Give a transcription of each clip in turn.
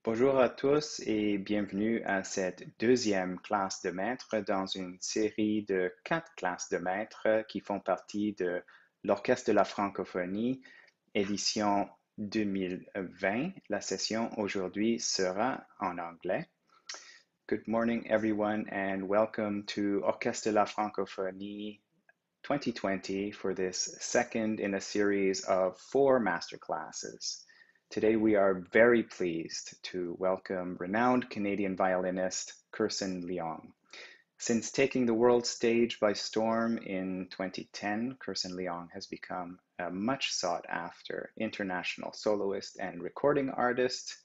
Bonjour à tous et bienvenue à cette deuxième classe de maître dans une série de 4 classes de maître qui font partie de l'Orchestre de la Francophonie, édition 2020. La session aujourd'hui sera en anglais. Good morning everyone and welcome to Orchestre de la Francophonie 2020 for this second in a series of 4 masterclasses. Today we are very pleased to welcome renowned Canadian violinist Kerson Leong. Since taking the world stage by storm in 2010, Kerson Leong has become a much sought after international soloist and recording artist,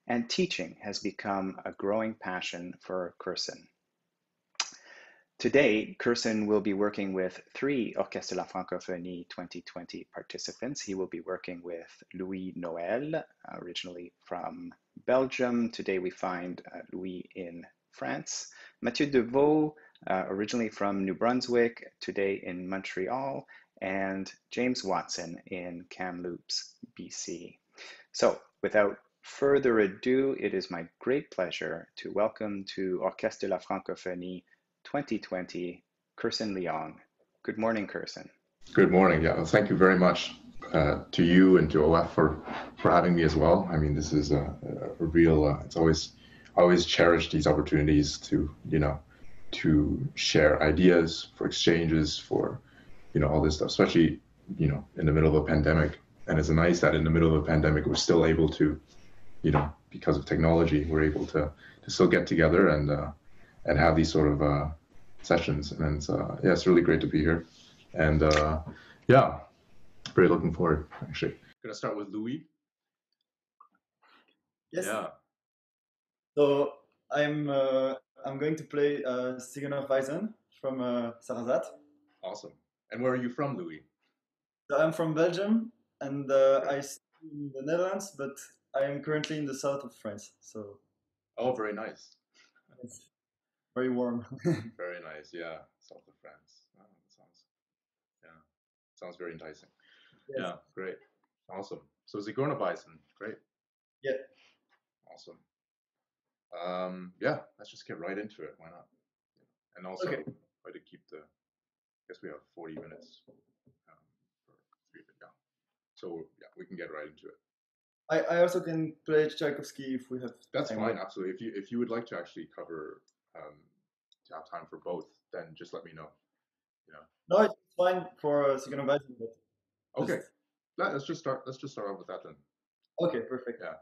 and teaching has become a growing passion for Kerson. Today, Kerson will be working with 3 Orchestre de la Francophonie 2020 participants. He will be working with Louis Noël, originally from Belgium. Today we find Louis in France. Mathieu Deveau, originally from New Brunswick, today in Montreal. And James Watson in Kamloops, BC. So without further ado, it is my great pleasure to welcome to Orchestre de la Francophonie 2020, Kerson Leong. Good morning, Kerson. Good morning. Yeah, well, thank you very much to you and to OF for having me as well. I mean, this is a real. It's always cherish these opportunities to to share ideas, for exchanges, for all this stuff, especially in the middle of a pandemic. And it's nice that in the middle of a pandemic we're still able to, because of technology, we're able to still get together and have these sort of sessions. And yeah, it's really great to be here. And yeah, very looking forward, actually. Gonna start with Louis. Yes. Yeah. So I'm going to play Sigenerweisen from Sarrazat. Awesome. And where are you from, Louis? So I'm from Belgium, and I study in the Netherlands, but I am currently in the south of France. So. Oh, very nice. It's very warm. Very nice. Yeah, south of France. Oh, that sounds very enticing. Yes. Yeah, great. Awesome. So Sigenerweisen, great. Yeah. Awesome. Yeah, let's just get right into it. Why not? And also, okay. Try to keep I guess we have 40 minutes for 3 of it down. So yeah, we can get right into it. I also can play Tchaikovsky if we have. That's fine, absolutely. If you would like to actually cover, to have time for both, then just let me know. No, it's fine for Sigenerweisen. Okay, let's just start off with that then. Okay, perfect. Yeah.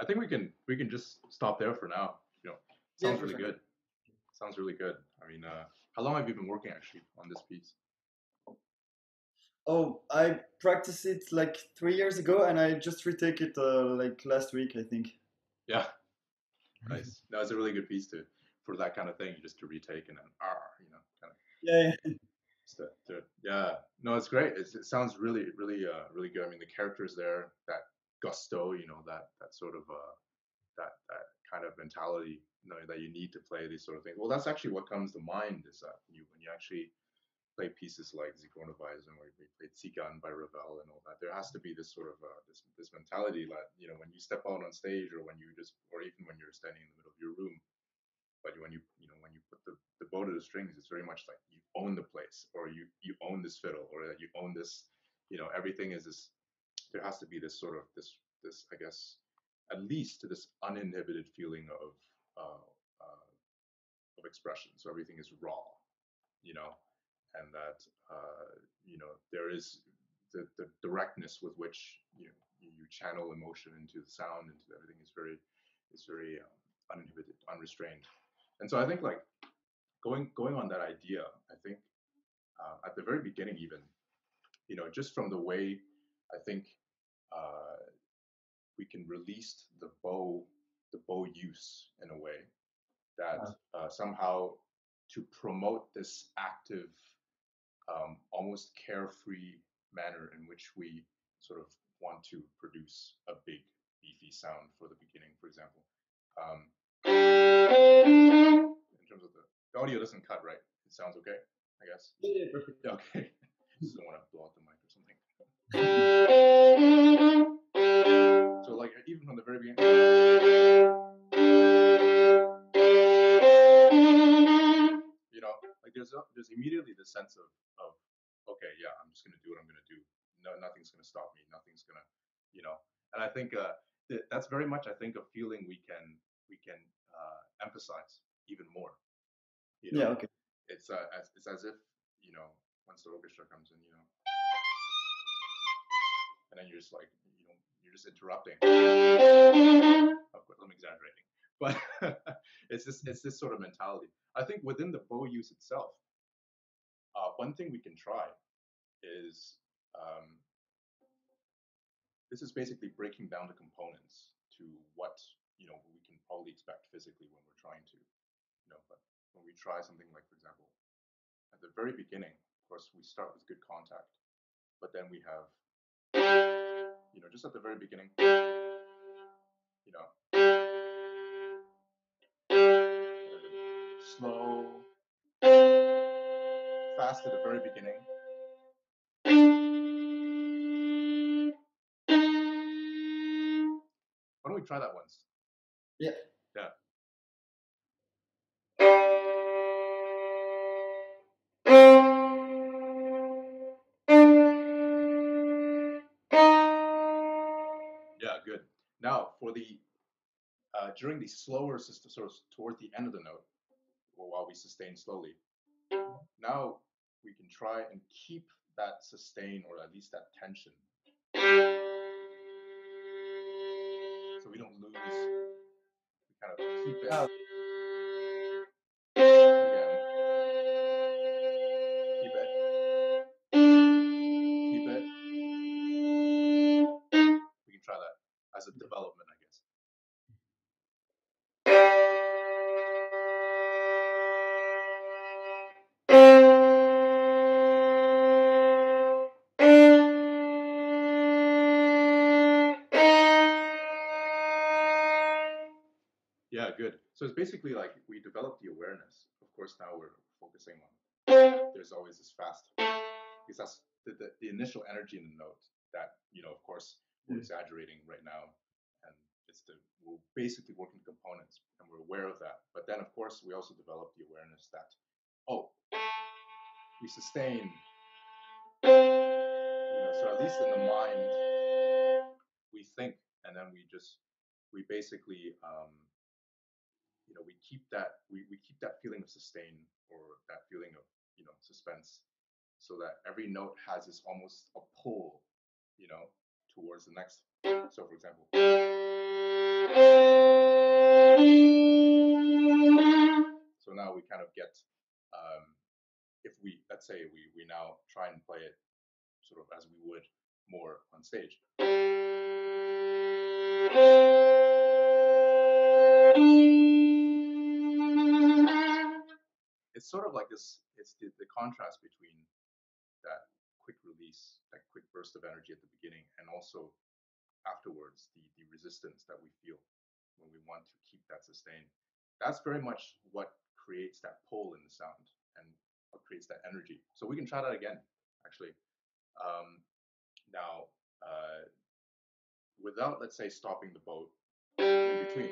think we can just stop there for now. You know, sounds really good. Sounds really good. I mean, how long have you been working actually on this piece? Oh, I practiced it like 3 years ago, and I just retake it like last week, I think. Yeah, nice. No, it's a really good piece for that kind of thing, just to retake and then you know, kind of. Yeah. Yeah, no, it's great. It sounds really, really, really good. I mean, the characters there, that gusto, you know, that sort of that kind of mentality, you know, that you need to play these sort of things. Well, that's actually what comes to mind is that when you actually play pieces like Zigeunerweisen or you play Zigarren by Ravel and all that, there has to be this sort of this mentality that, you know, when you step out on stage or when you just, or even when you're standing in the middle of your room, but when you when you put the bow to the strings, it's very much like you own the place, or you own this fiddle, or that you own this, you know, everything is this. There has to be this sort of this I guess at least this uninhibited feeling of expression. So everything is raw, you know, and that you know there is the directness with which you channel emotion into the sound, into everything is very uninhibited, unrestrained. And so I think like going on that idea, I think at the very beginning, even you know, just from the way I think we can release the bow use in a way that somehow to promote this active, almost carefree manner in which we sort of want to produce a big beefy sound for the beginning, for example. In terms of the audio doesn't cut, right? It sounds okay, I guess. Yeah, perfect. Okay. Just don't want to blow out the mic or something. So like even from the very beginning. You know, like there's immediately the sense of okay, yeah, I'm just gonna do what I'm gonna do. No, nothing's gonna stop me. Nothing's gonna, you know. And I think that's very much I think a feeling we can emphasize even more. You know, Yeah, okay. it's as if, you know, once the orchestra comes in, you know, and then you're just like, you know, you're just interrupting. Of course, I'm exaggerating, but it's this sort of mentality. I think within the bow use itself, one thing we can try is this is basically breaking down the components to what, you know, we can probably expect physically when we're trying to, you know, but when we try something like, for example, at the very beginning, of course, we start with good contact, but then we have, you know, just at the very beginning, you know, slow, fast at the very beginning. Why don't we try that once? Yeah. Yeah. Yeah, good. Now for the during the slower system, sort of toward the end of the note, or while we sustain slowly, now we can try and keep that sustain, or at least that tension, so we don't lose. We kind of keep it. Again. Keep it. Keep it. We can try that as a development, I guess. Yeah, good. So it's basically like we develop the awareness. Of course, now we're focusing on there's always this fast, because that's the initial energy in the note that, you know, of course, we're exaggerating right now, and we're basically working components, and we're aware of that. But then, of course, we also develop the awareness that, oh, we sustain, you know, so at least in the mind, we think, and then we basically, you know, we keep that feeling of sustain, or that feeling of, you know, suspense, so that every note has this almost a pull, you know, towards the next. So for example, so now we kind of get, if we, let's say we now try and play it sort of as we would more on stage. It's sort of like this, it's the contrast between that quick release, that quick burst of energy at the beginning, and also afterwards, the resistance that we feel when we want to keep that sustained. That's very much what creates that pull in the sound and what creates that energy. So we can try that again, actually. Now, without, let's say, stopping the boat in between.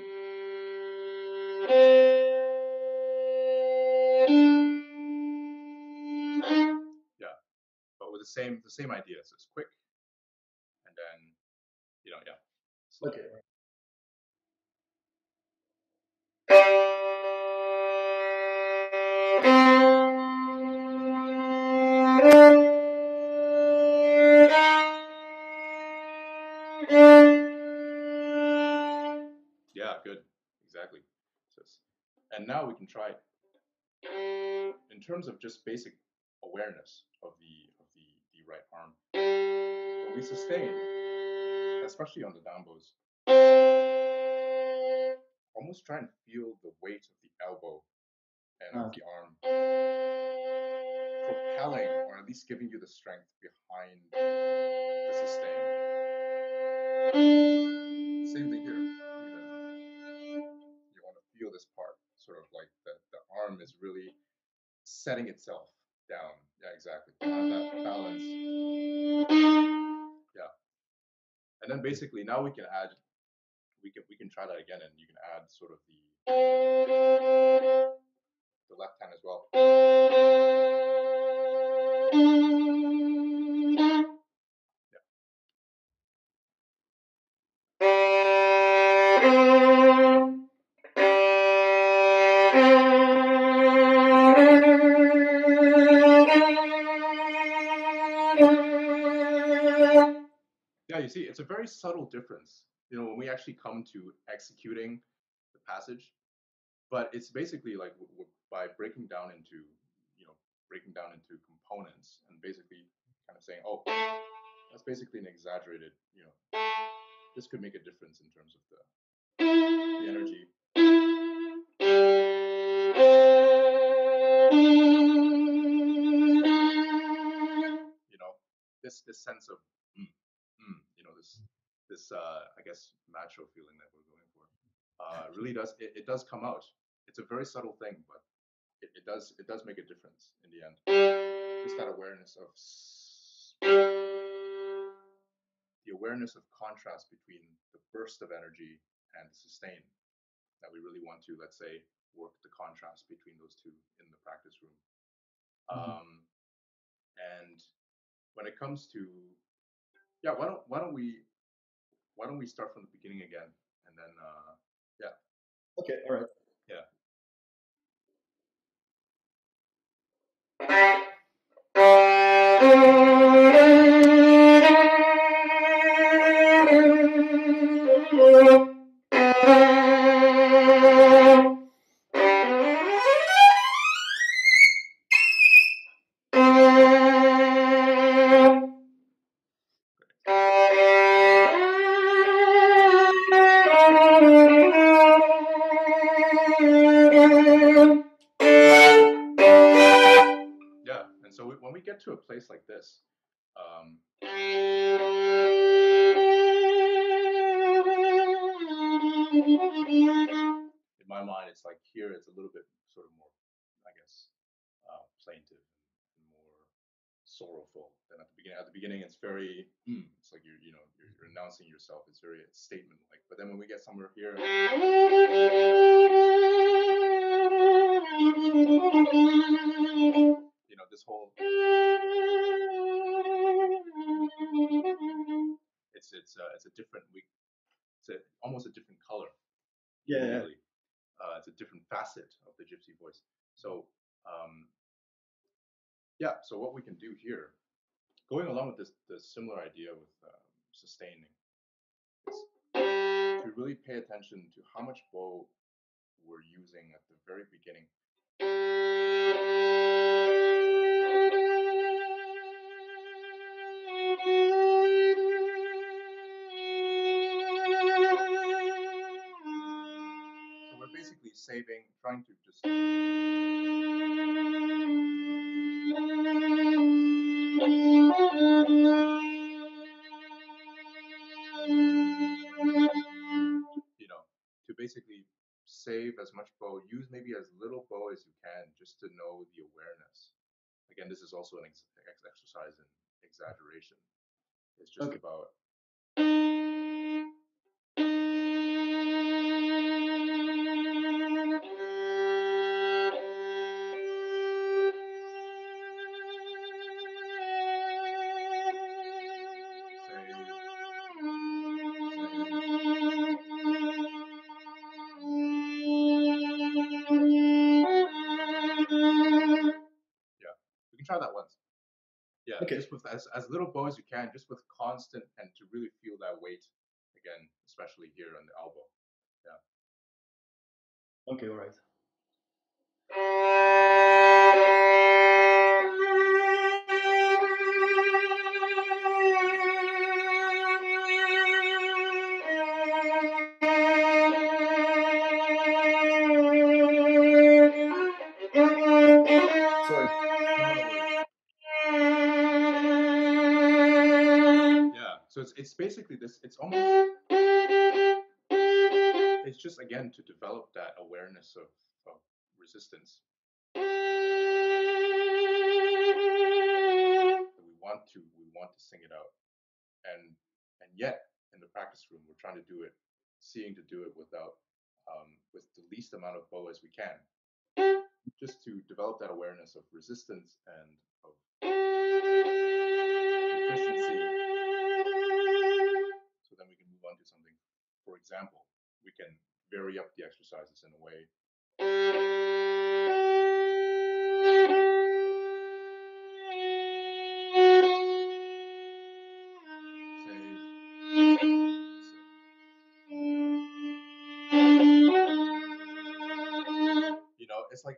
Yeah, but with the same idea. So it's quick, and then, yeah. Slow. Okay. Yeah, good. Exactly. And now we can try in terms of just basic awareness of the right arm. When we sustain, especially on the down bows, almost try and feel the weight of the elbow and of the arm propelling, or at least giving you the strength behind the sustain. Same thing here. You want to feel this part, sort of like the arm is really setting itself down. Yeah, exactly. Have that balance. Yeah. And then basically now we can add, we can try that again, and you can add sort of the left hand as well. Yeah, you see, it's a very subtle difference, when we actually come to executing the passage, but it's basically like by breaking down into components and basically kind of saying, oh, that's basically an exaggerated, this could make a difference in terms of the energy. This sense of this I guess macho feeling that we're going for really does it does come out. It's a very subtle thing, but it does make a difference in the end. Just that awareness of the awareness of contrast between the burst of energy and the sustain, that we really want to, let's say, work the contrast between those two in the practice room. And when it comes to, why don't we start from the beginning again, and then Okay, all right. Yeah. When we get to a place like this, in my mind, it's like here it's a little bit sort of more, I guess, plaintive and more sorrowful than at the beginning. At the beginning, it's very, it's like you're announcing yourself. It's very statement-like. But then when we get somewhere here, this whole, it's a different almost a different color. Yeah. It's a different facet of the gypsy voice. So so what we can do here, going along with the similar idea with sustaining. It's to really pay attention to how much bow we're using at the very beginning. So we're basically saving, trying to just to basically save as much bow, use maybe as little bow as you can, just to know the awareness. Again, this is also an exercise in exaggeration. It's just about try that once. Yeah, okay. Just with as little bow as you can, just with constant, and to really feel that weight again, especially here on the elbow. Yeah. Okay, all right. It's basically this, it's almost, it's just again to develop that awareness of resistance. We want to sing it out. And yet in the practice room we're trying to do it, seeing to do it without with the least amount of bow as we can. Just to develop that awareness of resistance and of efficiency. So then we can move on to something. For example, we can vary up the exercises in a way.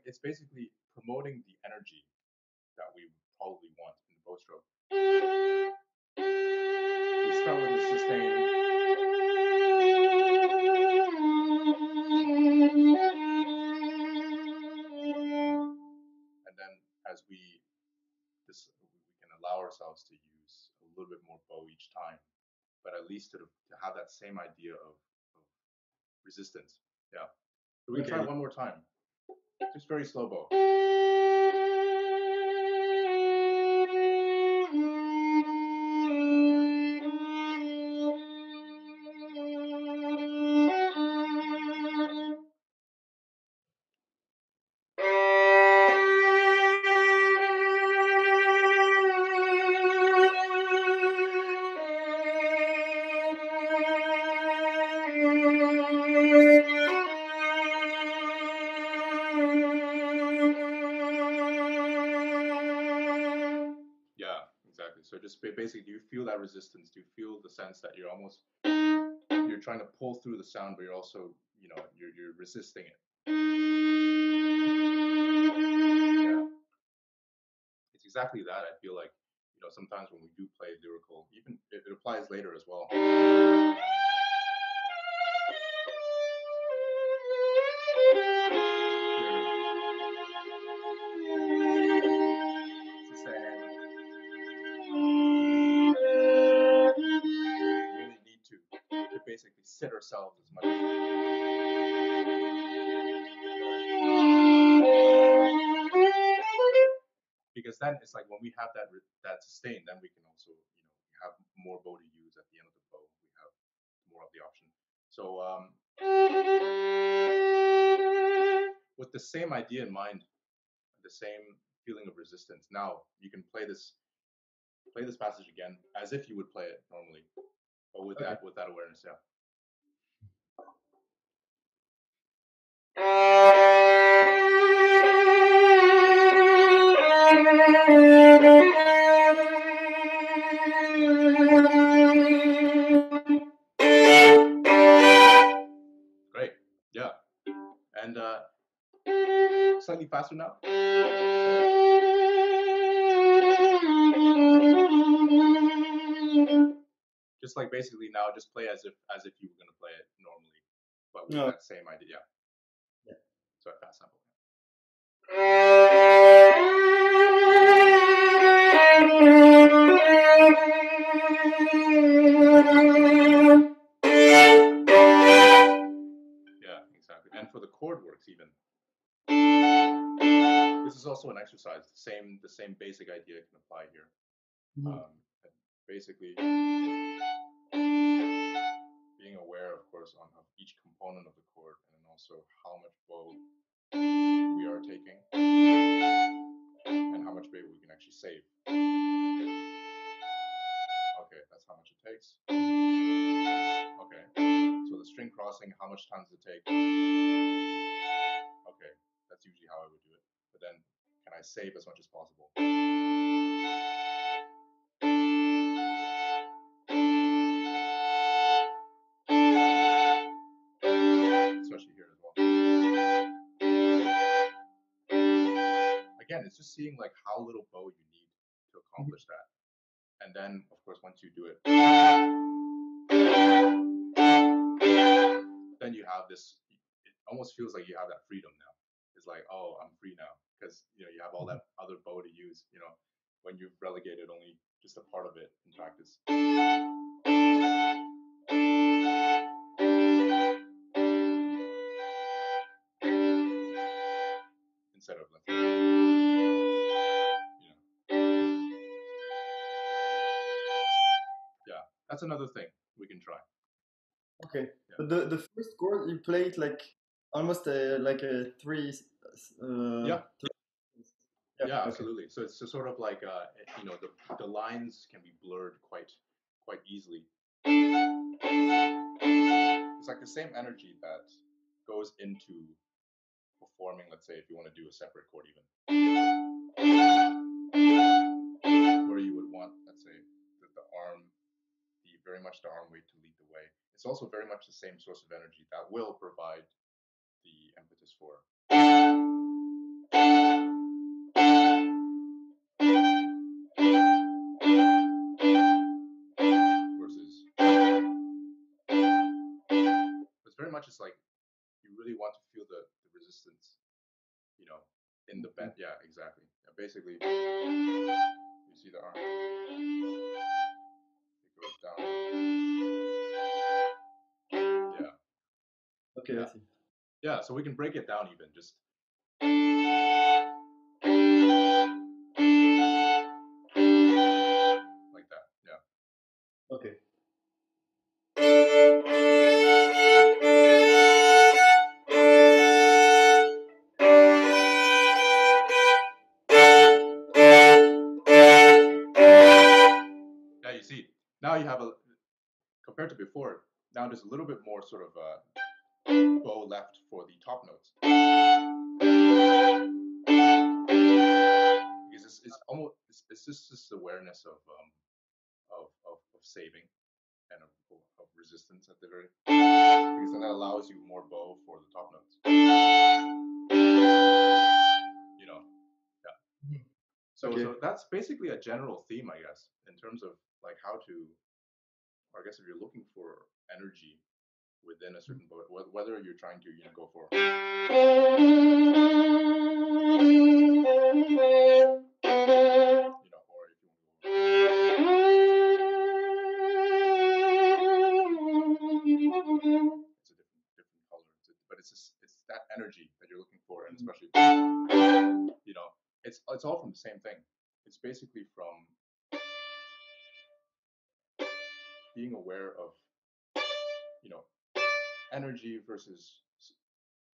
It's basically promoting the energy that we probably want in the bow stroke. We start with the sustain. And then as we can allow ourselves to use a little bit more bow each time, but at least to have that same idea of resistance. Yeah. So we can try one more time. Just very slow bow. So just basically, do you feel that resistance? Do you feel the sense that you're trying to pull through the sound, but you're also, you're resisting it? Yeah. It's exactly that. I feel like, sometimes when we do play lyrical, even it applies later as well. Basically sit ourselves as much as because then it's like when we have that sustain, then we can also have more bow to use at the end of the bow. We have more of the option. So with the same idea in mind, the same feeling of resistance, now you can play this passage again as if you would play it normally, but with that awareness. Yeah. slightly faster now. Just like basically now, just play as if you were gonna play it normally, but with that same idea. Yeah. So a fast sample. Yeah, exactly. And for the chord works even. This is also an exercise. The same basic idea can apply here. Basically, being aware, of course, of each component of the chord, and then also how much bow we are taking, and how much bow we can actually save. Okay, that's how much it takes. Okay, so the string crossing, how much time does it take? Okay, that's usually how I would do it. But then, can I save as much as possible? Especially here as well. Again, it's just seeing like how little bow you need to accomplish that. And then, of course, once you do it, then you have this, it almost feels like you have that freedom now. It's like, oh, I'm free now. Because, you have all that other bow to use, when you've relegated only just a part of it in practice. Instead of, let's say, yeah, that's another thing we can try. Okay, yeah. But the first chord you played like almost like a three. Yeah. Three. Yeah, absolutely. Okay. So it's sort of like the lines can be blurred quite easily. It's like the same energy that goes into performing, let's say, if you want to do a separate chord even, where you would want, let's say, the arm, very much the arm weight to lead the way. It's also very much the same source of energy that will provide the impetus for. Versus, it's very much, it's like you really want to feel the resistance, in the bend. Yeah, exactly. Yeah, basically, you see the arm. It goes down. Yeah. Okay, yeah. I see. Yeah, so we can break it down even just. Like that, yeah. Okay. Yeah, you see, now you have compared to before, now there's a little bit more sort of bow left for the top notes. Because it's almost, it's just this awareness of saving and of resistance at the very, because then that allows you more bow for the top notes. Yeah. So that's basically a general theme, I guess, in terms of like how to, or I guess if you're looking for energy within a certain bow, whether you're trying to go for. Or if you it's a different color, but it's that energy that you're looking for, and especially it's all from the same thing. It's basically from being aware of energy versus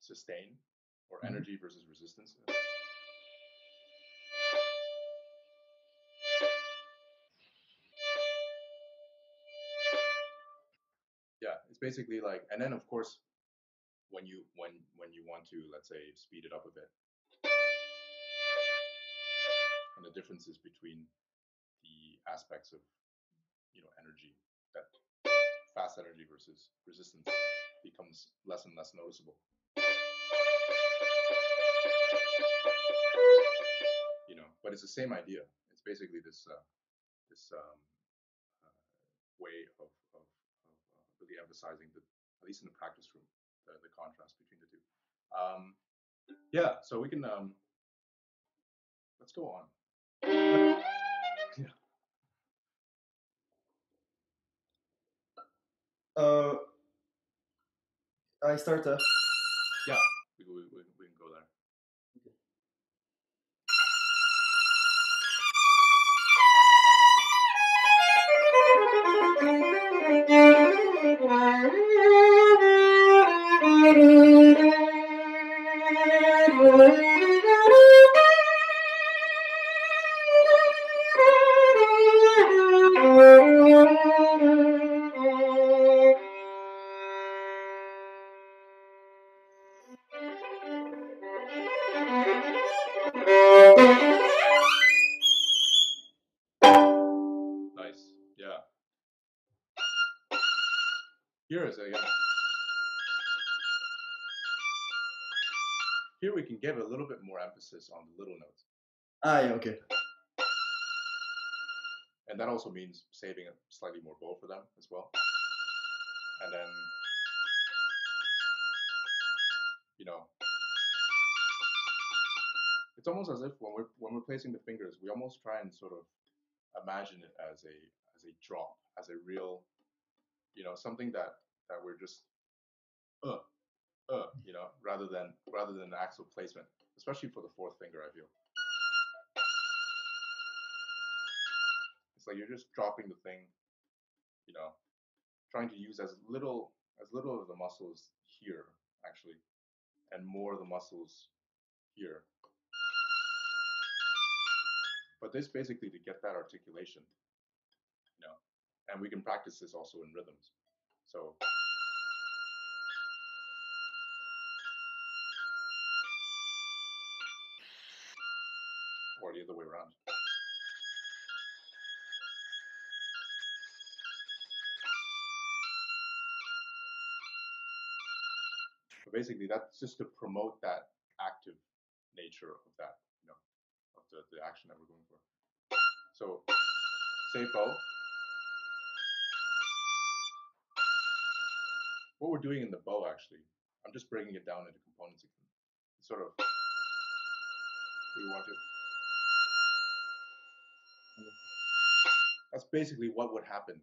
sustain, or energy versus resistance. Yeah, it's basically like, and then of course, when you want to, let's say, speed it up a bit, and the differences between the aspects of energy, that fast energy versus resistance becomes less and less noticeable. but it's the same idea. It's basically this way of really emphasizing at least in the practice room, the contrast between the two. So we can let's go on. I start. Yeah, we can go there. Nice. Yeah. Here is here we can give a little bit more emphasis on the little notes. Yeah, okay. And that also means saving a slightly more bow for them as well. And then, it's almost as if when we're placing the fingers, we almost try and sort of imagine it as a drop, as a real, something that we're just rather than the actual placement, especially for the fourth finger, I feel. It's like you're just dropping the thing, trying to use as little of the muscles here, actually, and more of the muscles here. But this basically to get that articulation, and we can practice this also in rhythms. So or the other way around. But basically, that's just to promote that active nature of that, of the action that we're going for. So, say bow. What we're doing in the bow, actually, I'm just breaking it down into components. Sort of, we want to. That's basically what would happen,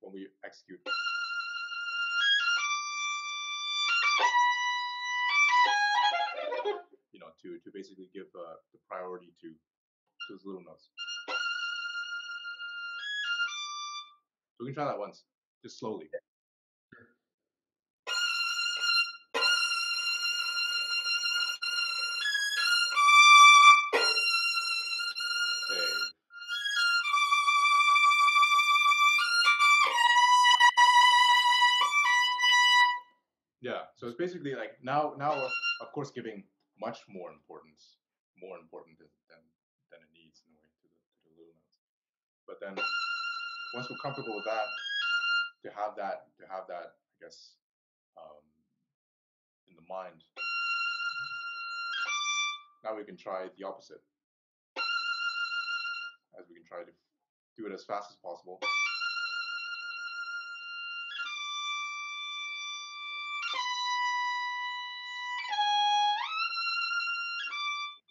when we execute. To basically give the priority to those little notes. So we can try that once, just slowly. Yeah, so it's basically like now of course giving much more important than it needs in a way to the little notes. But then once we're comfortable with that, to have that I guess in the mind. Now we can try the opposite. As we can try to do it as fast as possible.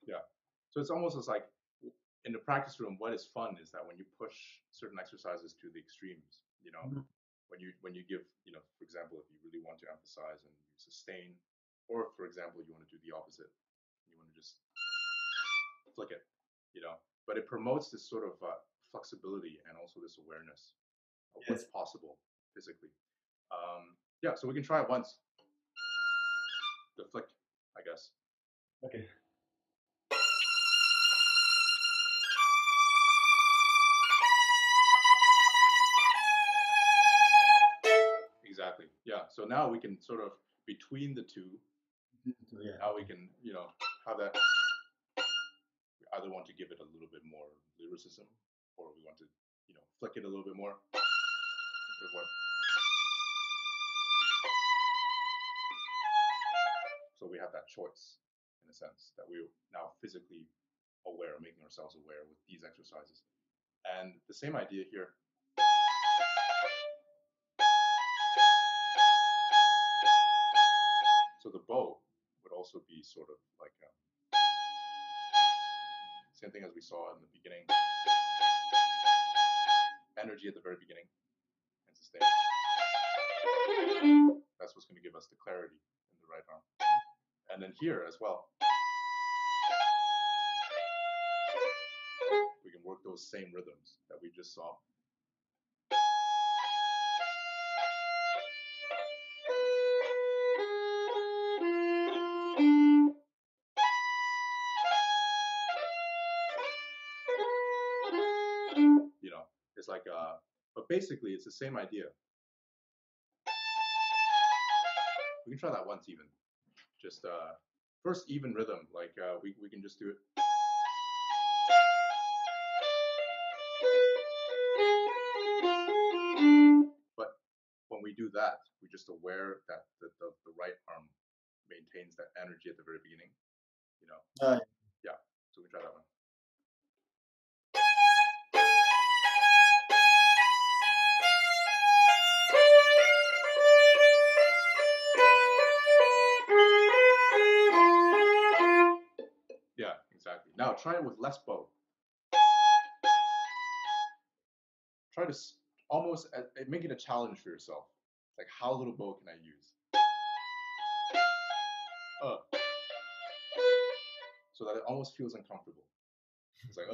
Yeah. So it's almost as like in the practice room, what is fun is that when you push certain exercises to the extremes, when you give, for example, if you really want to emphasize and you sustain, or for example, you want to do the opposite, you want to just flick it, but it promotes this sort of flexibility and also this awareness of what's possible physically. Yeah, so we can try it once. The flick, I guess. Okay. Exactly. Yeah. So now we can sort of between the two. Yeah. Now we can, have that. We either want to give it a little bit more lyricism, or we want to, flick it a little bit more. So we have that choice, in a sense, that we now physically aware, making ourselves aware with these exercises. And the same idea here. So the bow would also be sort of like same thing as we saw in the beginning. Energy at the very beginning and sustain. That's what's going to give us the clarity in the right arm. And then here as well, we can work those same rhythms that we just saw. You know, it's like, but basically it's the same idea. We can try that once even. Just first even rhythm, like we can just do it. But when we do that, we're just aware that the right arm maintains that energy at the very beginning. You know. Yeah. So we try that one. Yeah, exactly. Now try it with less bow. Try to almost make it a challenge for yourself. Like, how little bow can I use? So that it almost feels uncomfortable. It's like,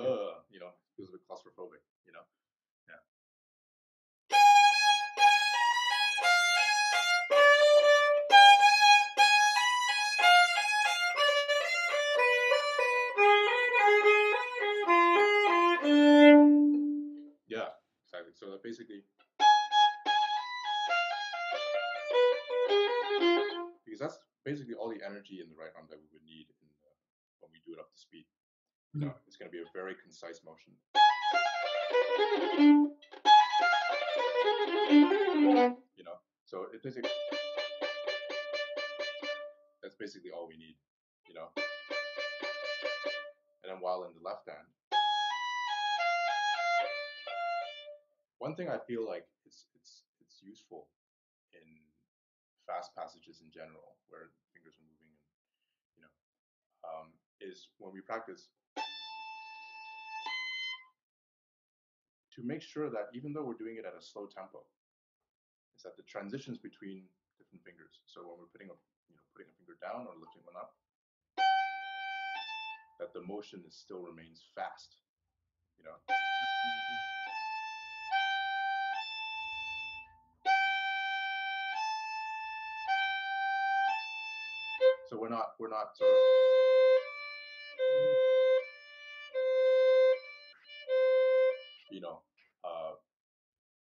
you know, feels a bit claustrophobic, you know? Yeah. Yeah, exactly. So that basically, because that's basically all the energy in the right arm that we would need when we do it up to speed. You know, it's going to be a very concise motion. You know, so it basically, that's basically all we need. You know, and then while in the left hand, one thing I feel like it's useful in fast passages in general, where fingers are moving, and you know, is when we practice to make sure that even though we're doing it at a slow tempo, is that the transitions between different fingers. So when we're putting a finger down or lifting one up, that the motion still remains fast. You know. So we're not sort of, you know,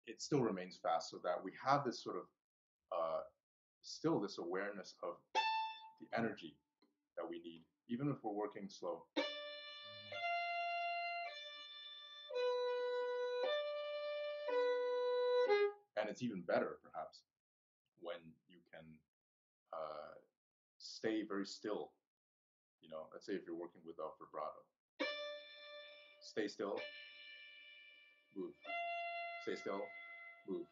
it still remains fast, so that we have this sort of still this awareness of the energy that we need, even if we're working slow. And it's even better, perhaps, when you can stay very still. You know, let's say if you're working with vibrato, stay still, move, stay still, move,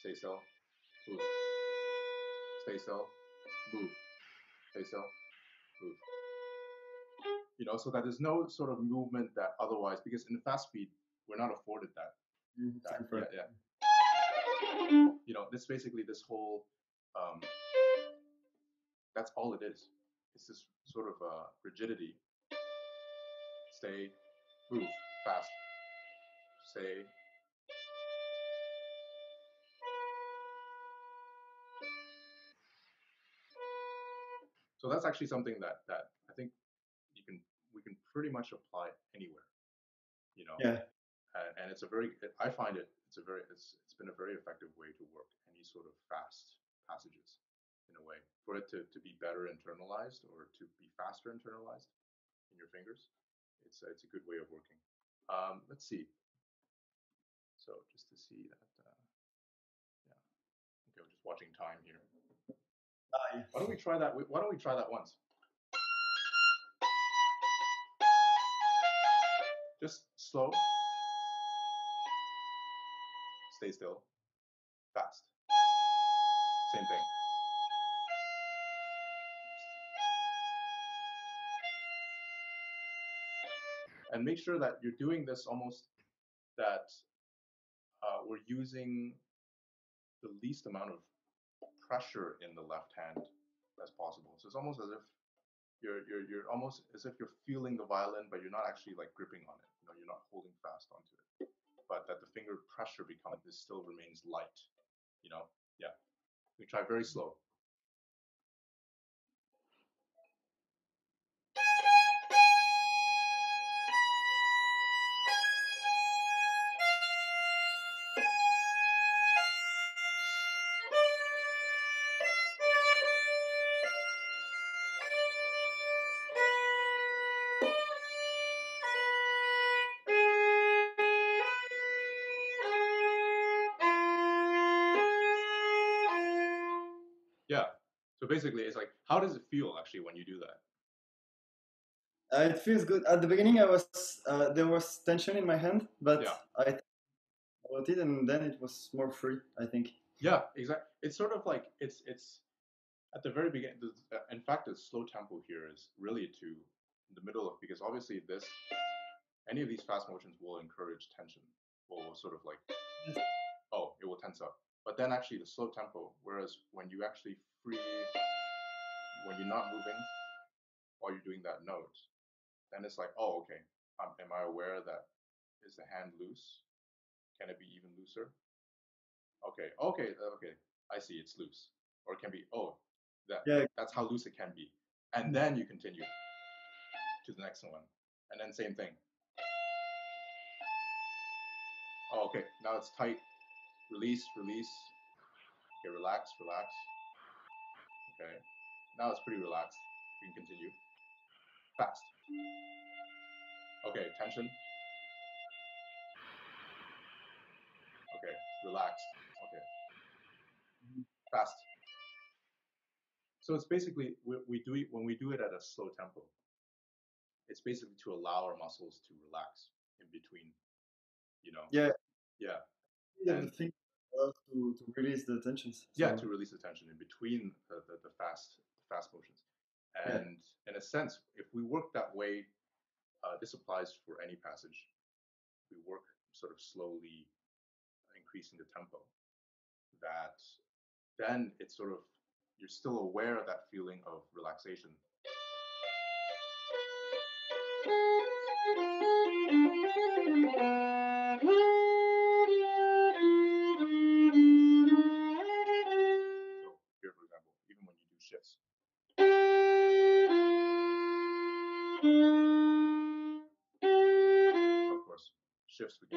stay still, move, stay still, move, stay still, move. You know, so that there's no sort of movement that otherwise, because in the fast speed, we're not afforded that. Yeah. You know, this basically, this whole, that's all it is. It's this sort of rigidity. Stay, move, fast, stay. So that's actually something that I think we can pretty much apply anywhere, you know. Yeah. And it's a very, I find it's been a very effective way to work any sort of fast passages, in a way, for it to be better internalized or to be faster internalized in your fingers. It's a good way of working. Let's see. So just to see that, yeah. Okay, we're just watching time here. Why don't we try that? Why don't we try that once? Just slow, stay still, fast. Same thing. And make sure that you're doing this almost that we're using the least amount of pressure in the left hand as possible. So it's almost as if you're almost as if you're feeling the violin, but you're not actually like gripping on it. You know, you're not holding fast onto it, but that the finger pressure still remains light. You know, yeah. We try very slow. Yeah. So basically, it's like, how does it feel actually when you do that? It feels good. At the beginning, there was tension in my hand, but Yeah. I about it, and then it was more free, I think. Yeah, exactly. It's sort of like it's at the very beginning. In fact, the slow tempo here is really to the middle of, because obviously any of these fast motions will encourage tension. Will sort of like, oh, it will tense up. But then actually the slow tempo, whereas when you actually when you're not moving while you're doing that note, then it's like, oh, okay, am I aware that is the hand loose? Can it be even looser? Okay, I see, it's loose. Or it can be, that's how loose it can be. And then you continue to the next one. And then same thing. Oh, okay, now it's tight. Release. Okay, relax. Okay, now it's pretty relaxed. You can continue. Fast. Okay, tension. Okay, relaxed. Okay, fast. So it's basically, when we do it at a slow tempo, it's basically to allow our muscles to relax in between, you know. Yeah. And the thing to release the tensions. Yeah, to release the tension in between the fast motions. And in a sense, if we work that way, this applies for any passage. We work sort of slowly increasing the tempo. That then it's sort of, you're still aware of that feeling of relaxation. So here, for example, even when you do shifts. Of course, shifts we do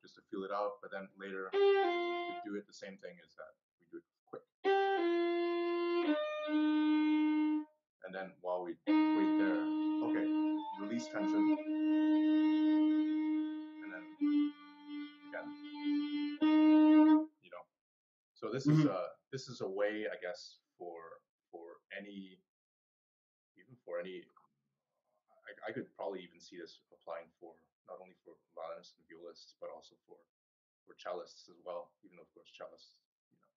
just to feel it out, but then later to do it, the same thing is that we do it quick. And then while we wait there, okay, release tension. And then again, you know. So this is a way, I guess, for any, even for any, I could probably even see this applying for not only for violinists and violists, but also for cellists as well. Even though, of course, cellists, you know,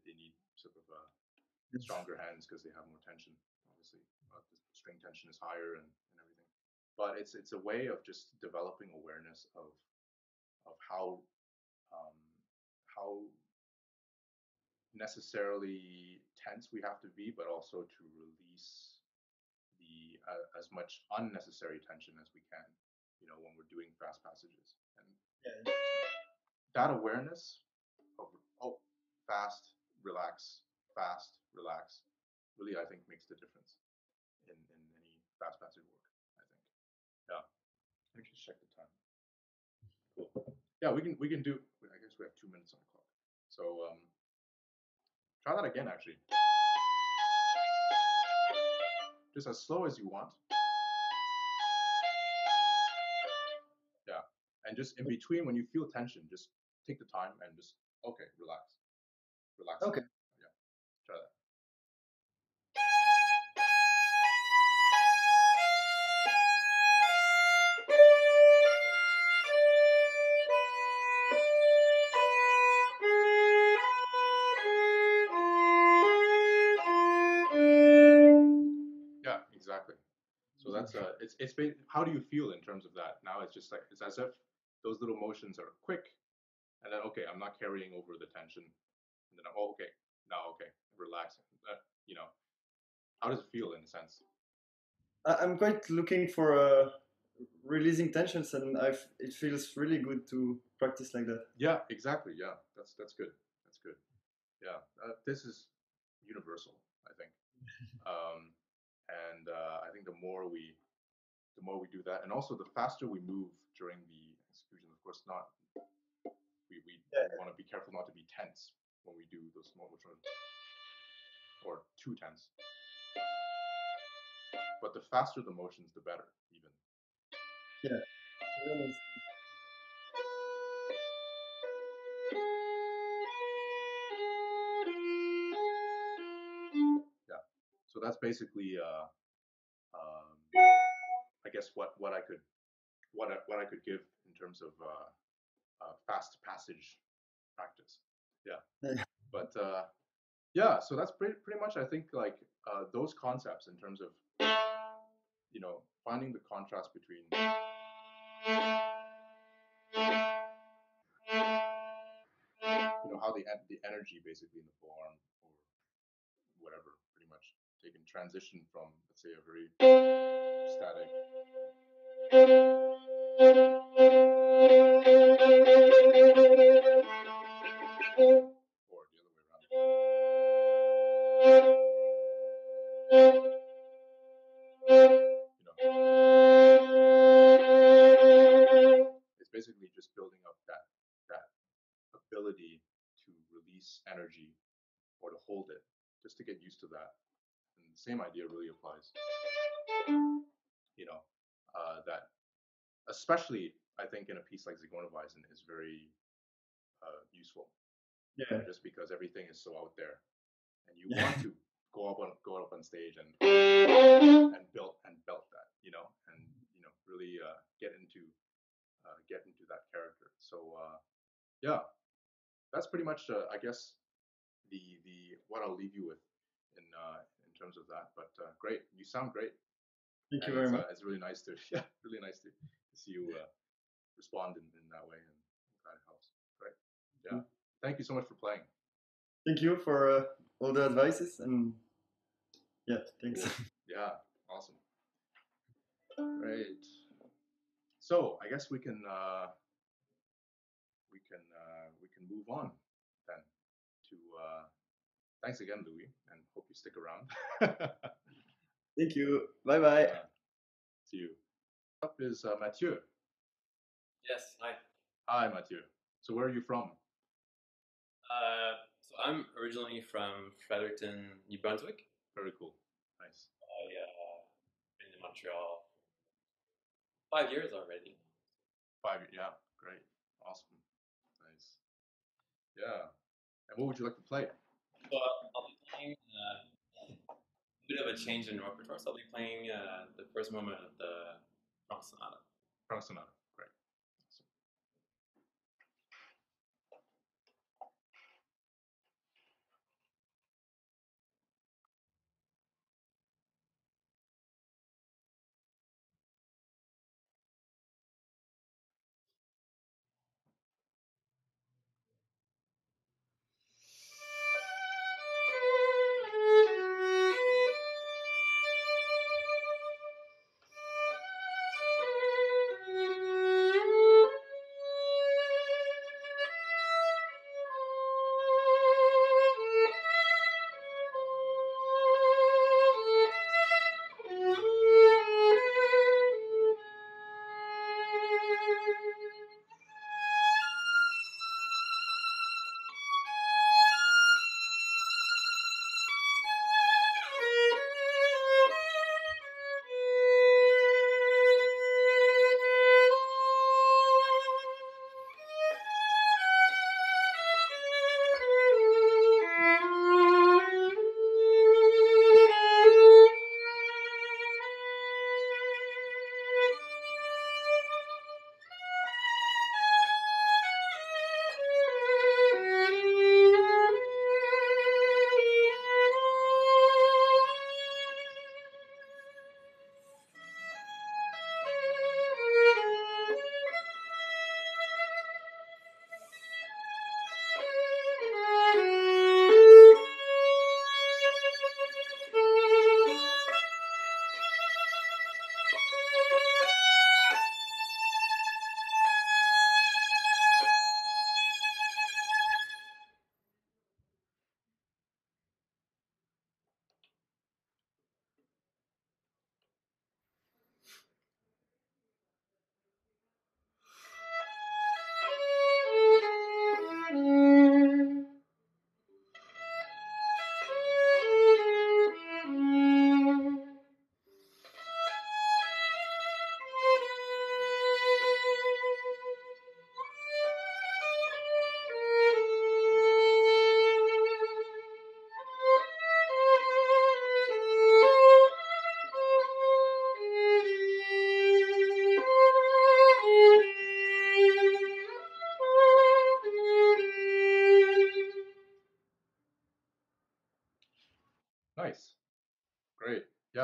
they need sort of stronger hands because they have more tension. Obviously, the string tension is higher and everything. But it's a way of just developing awareness of how necessarily tense we have to be, but also to release the as much unnecessary tension as we can, you know, when we're doing fast passages. And that awareness of fast, relax, really, I think, makes the difference in any fast passage work, I think. Yeah. Let me just check the time. Cool. Yeah, we can do, I guess we have 2 minutes on the clock. So try that again, actually. Just as slow as you want. Yeah. And just in between, when you feel tension, just take the time and just, okay, relax. Okay. Yeah, try that. how do you feel in terms of that? Now it's just like it's as if those little motions are quick, and then okay, I'm not carrying over the tension, and then okay, now okay, relaxing. You know, how does it feel in a sense? I'm quite looking for releasing tensions, and it feels really good to practice like that. Yeah, exactly. Yeah, that's good. That's good. Yeah, this is universal, I think. And I think the more we do that, and also the faster we move during the execution. Of course, not we want to be careful not to be tense when we do those small motions, or too tense. But the faster the motions, the better, even. Yeah. Yeah. So that's basically, I guess, what I could give in terms of fast passage practice. Yeah. But yeah, so that's pretty much, I think, like those concepts in terms of, you know, finding the contrast between how the energy basically in the forearm or whatever, pretty much they can transition from, let's say, a very static or the other way around. It's basically just building up that ability to release energy or to hold it, just to get used to that. And the same idea really applies. That especially I think in a piece like Zigeunerweisen is very useful. Yeah. Just because everything is so out there, and you want to go up on stage and belt that, and really get into that character. So yeah, that's pretty much I guess the what I'll leave you with in terms of that. But great, you sound great. Thank you very much. It's really nice to really nice to see you respond in that way, and that helps. Great. Yeah. Thank you so much for playing. Thank you for all the advices, and yeah, thanks. Cool. Yeah, awesome. Great. So I guess we can move on then to thanks again, Louis, and hope you stick around. Thank you. Bye bye. See you. Up is Mathieu. Yes. Hi. Hi, Mathieu. So where are you from? So I'm originally from Fredericton, New Brunswick. Very cool. Nice. Been in Montreal 5 years already. 5 years, yeah, great, awesome, nice. Yeah, and what would you like to play? So I'll be playing a bit of a change in repertoire. So I'll be playing the first movement of the Franck Sonata. Franck Sonata, great. Awesome.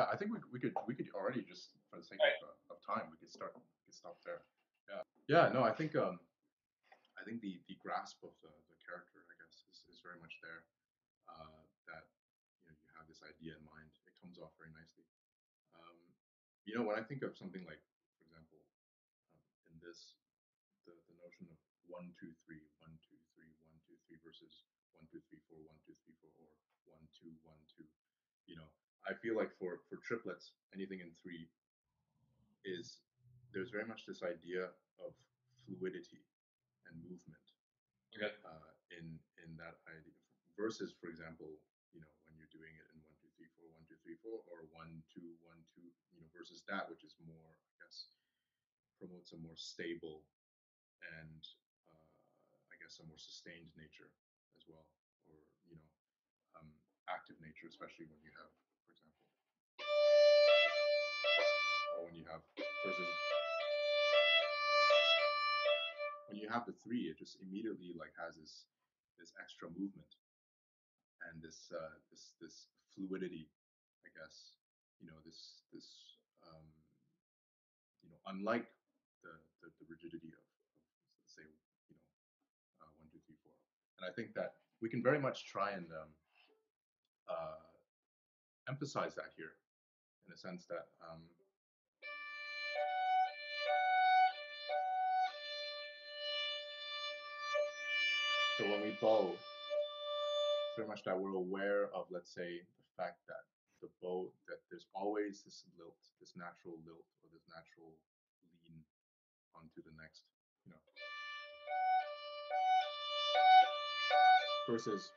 I think we could already, just for the sake of time, we could stop there. Yeah. No, I think the grasp of the character, I guess, is very much there. That you have this idea in mind. It comes off very nicely. When I think of something like, for example, in this, the notion of 1 2 3 1 2 3 1 2 3 versus 1 2 3 4 1 2 3 4, or 1 2 1 2. I feel like for triplets, anything in 3 there's very much this idea of fluidity and movement. Okay. In that idea, versus, for example, when you're doing it in 1 2 3 4 1 2 3 4, or 1 2 1 2, versus that, which is more, I guess, promotes a more stable and I guess a more sustained nature as well, or active nature, especially when you have, for example, or when you have versus when you have the 3, it just immediately has this extra movement and this fluidity, I guess. This unlike the rigidity of let's say 1 2 3 4, and I think that we can very much try and emphasize that here, in the sense that so when we bow, very much that we're aware of, let's say, the fact that the bow, that there's always this lilt, this natural lilt, or this natural lean onto the next, versus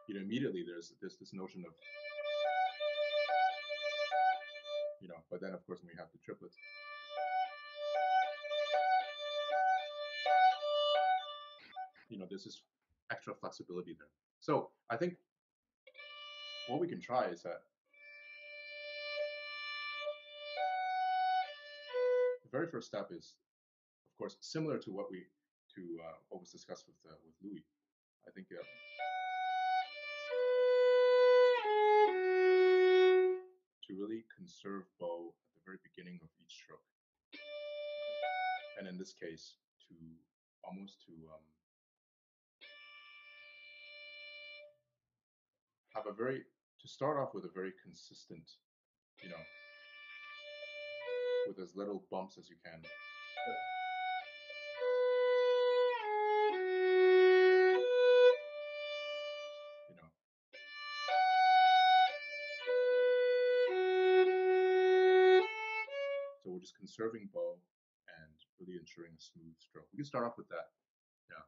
immediately there's this notion of, but then of course when we have the triplets, there's this extra flexibility there. So I think what we can try is that the very first step is, of course, similar to what was discussed with Louis. I think to really conserve bow at the very beginning of each stroke, and in this case, to start off with a very consistent, with as little bumps as you can. So we're just conserving bow and really ensuring a smooth stroke. We can start off with that. Yeah.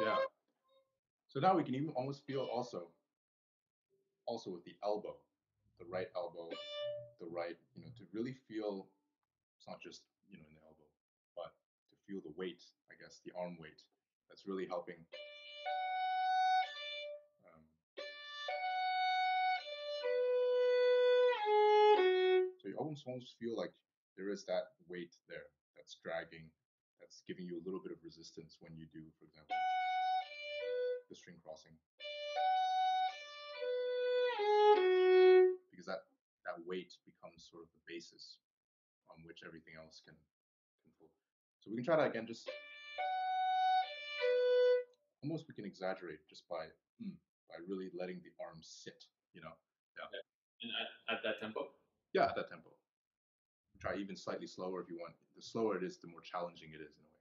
Yeah. So now we can even almost feel also with the elbow, the right elbow, the right, to really feel, it's not just, in the elbow, but to feel the weight, I guess, the arm weight, that's really helping. So you almost feel like there is that weight there that's dragging, that's giving you a little bit of resistance when you do, for example, the string crossing. Because that weight becomes sort of the basis on which everything else can fall. So we can try that again, just almost we can exaggerate just by really letting the arms sit, Yeah. And at that tempo? Yeah, at that tempo. Try even slightly slower if you want. The slower it is, the more challenging it is in a way.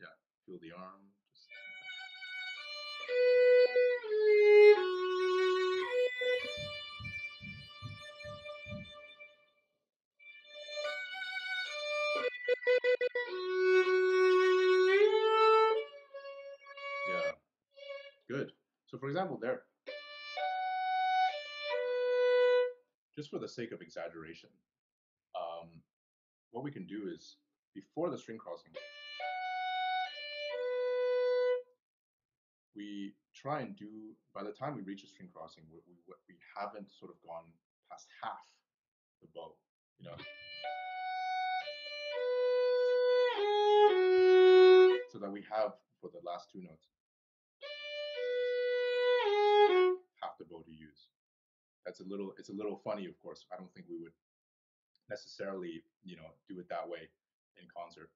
Yeah, feel the arm. So for example, there, just for the sake of exaggeration, what we can do is, before the string crossing, we try and do, by the time we reach a string crossing, we haven't sort of gone past half the bow, you know, so that we have, for the last two notes, half the bow to use. It's a little funny, of course. I don't think we would necessarily, you know, do it that way in concert,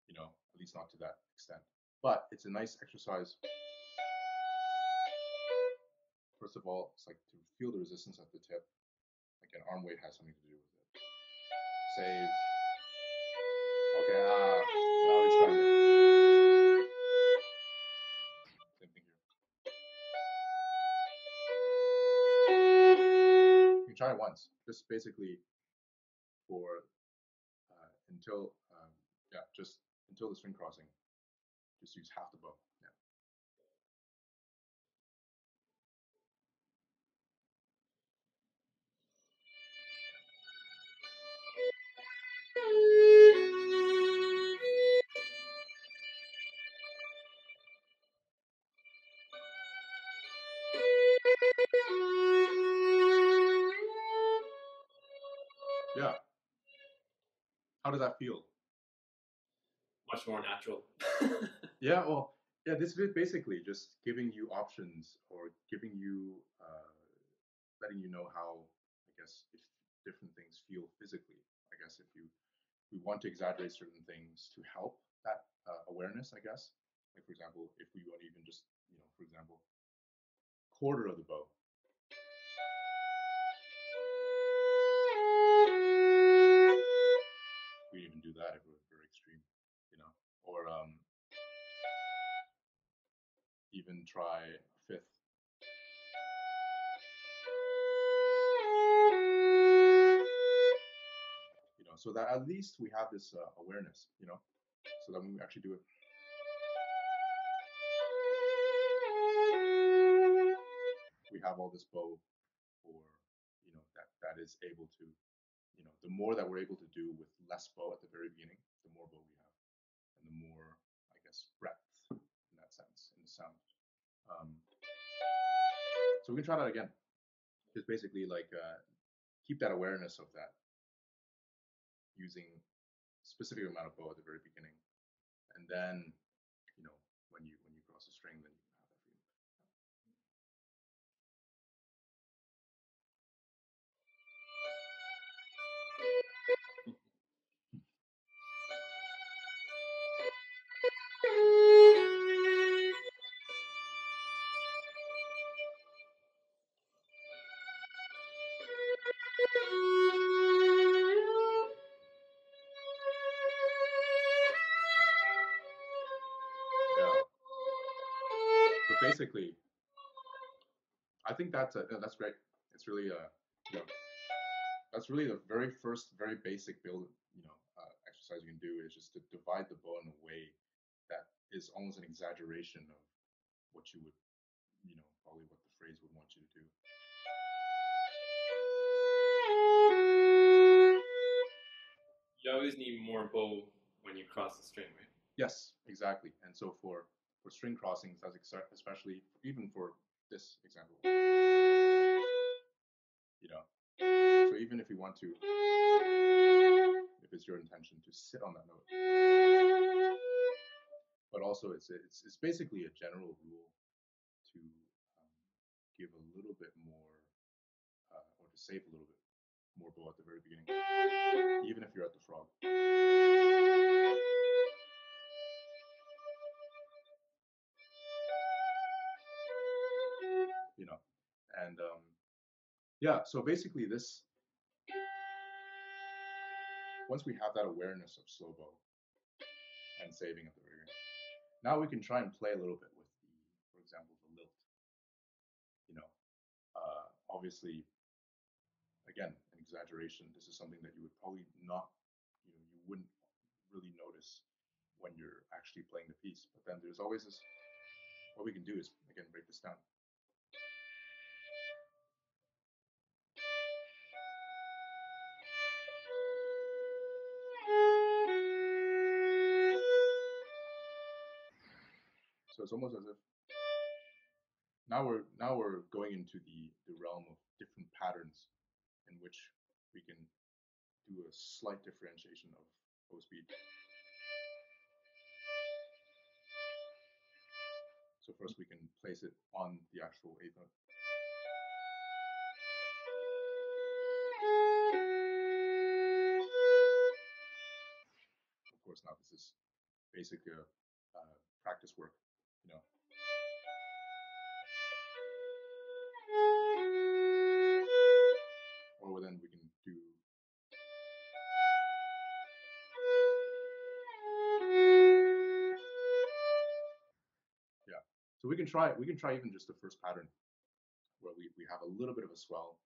you know, at least not to that extent. But it's a nice exercise. First of all, it's like to feel the resistance at the tip. Again, arm weight has something to do with it. Save. Okay, now we try it. Same thing here. You can try it once, just basically for until just until the string crossing. Just use half the bow. Yeah. How does that feel? Much more natural. Yeah, well, yeah, this is basically just giving you options, or giving you, letting you know how, I guess, if different things feel physically. I guess if we want to exaggerate certain things to help that awareness, I guess. Like, for example, if we want to even just, you know, for example, quarter of the bow. We even do that if we're very extreme, you know, or even try a fifth. You know, so that at least we have this awareness, you know, so that when we actually do it, we have all this bow, or, you know, that is able to, you know, the more that we're able to do with less bow at the very beginning, the more bow we have, and the more, I guess, breadth in that sense in the sound. So we can try that again. Just basically like keep that awareness of that, using specific amount of bow at the very beginning, and then, you know, when you cross the string, then you can have that feeling. Yeah. But basically, I think that's great. It's really you know, that's really the very first, very basic build, you know, exercise you can do, is just to divide the bow in a way that is almost an exaggeration of what you would, you know, probably what the phrase would want you to do. You always need more bow when you cross the string, right? Yes, exactly. And so for string crossings, that's especially even for this example, you know, so even if you want to, if it's your intention to sit on that note, but also it's basically a general rule to give a little bit more, or to save a little bit more bow at the very beginning, even if you're at the frog. You know, and yeah, so basically this, once we have that awareness of slow bow and saving at the very beginning, now we can try and play a little bit with the, for example, the lilt. You know, obviously, again, an exaggeration. This is something that you would probably not, you know, you wouldn't really notice when you're actually playing the piece. But then there's always this, what we can do is, again, break this down. So it's almost as if now we're going into the realm of different patterns in which we can do a slight differentiation of bow speed. So first we can place it on the actual eighth note. Of course, now this is basic practice work, you know. Or then we can do. Yeah. So we can try even just the first pattern where we have a little bit of a swell.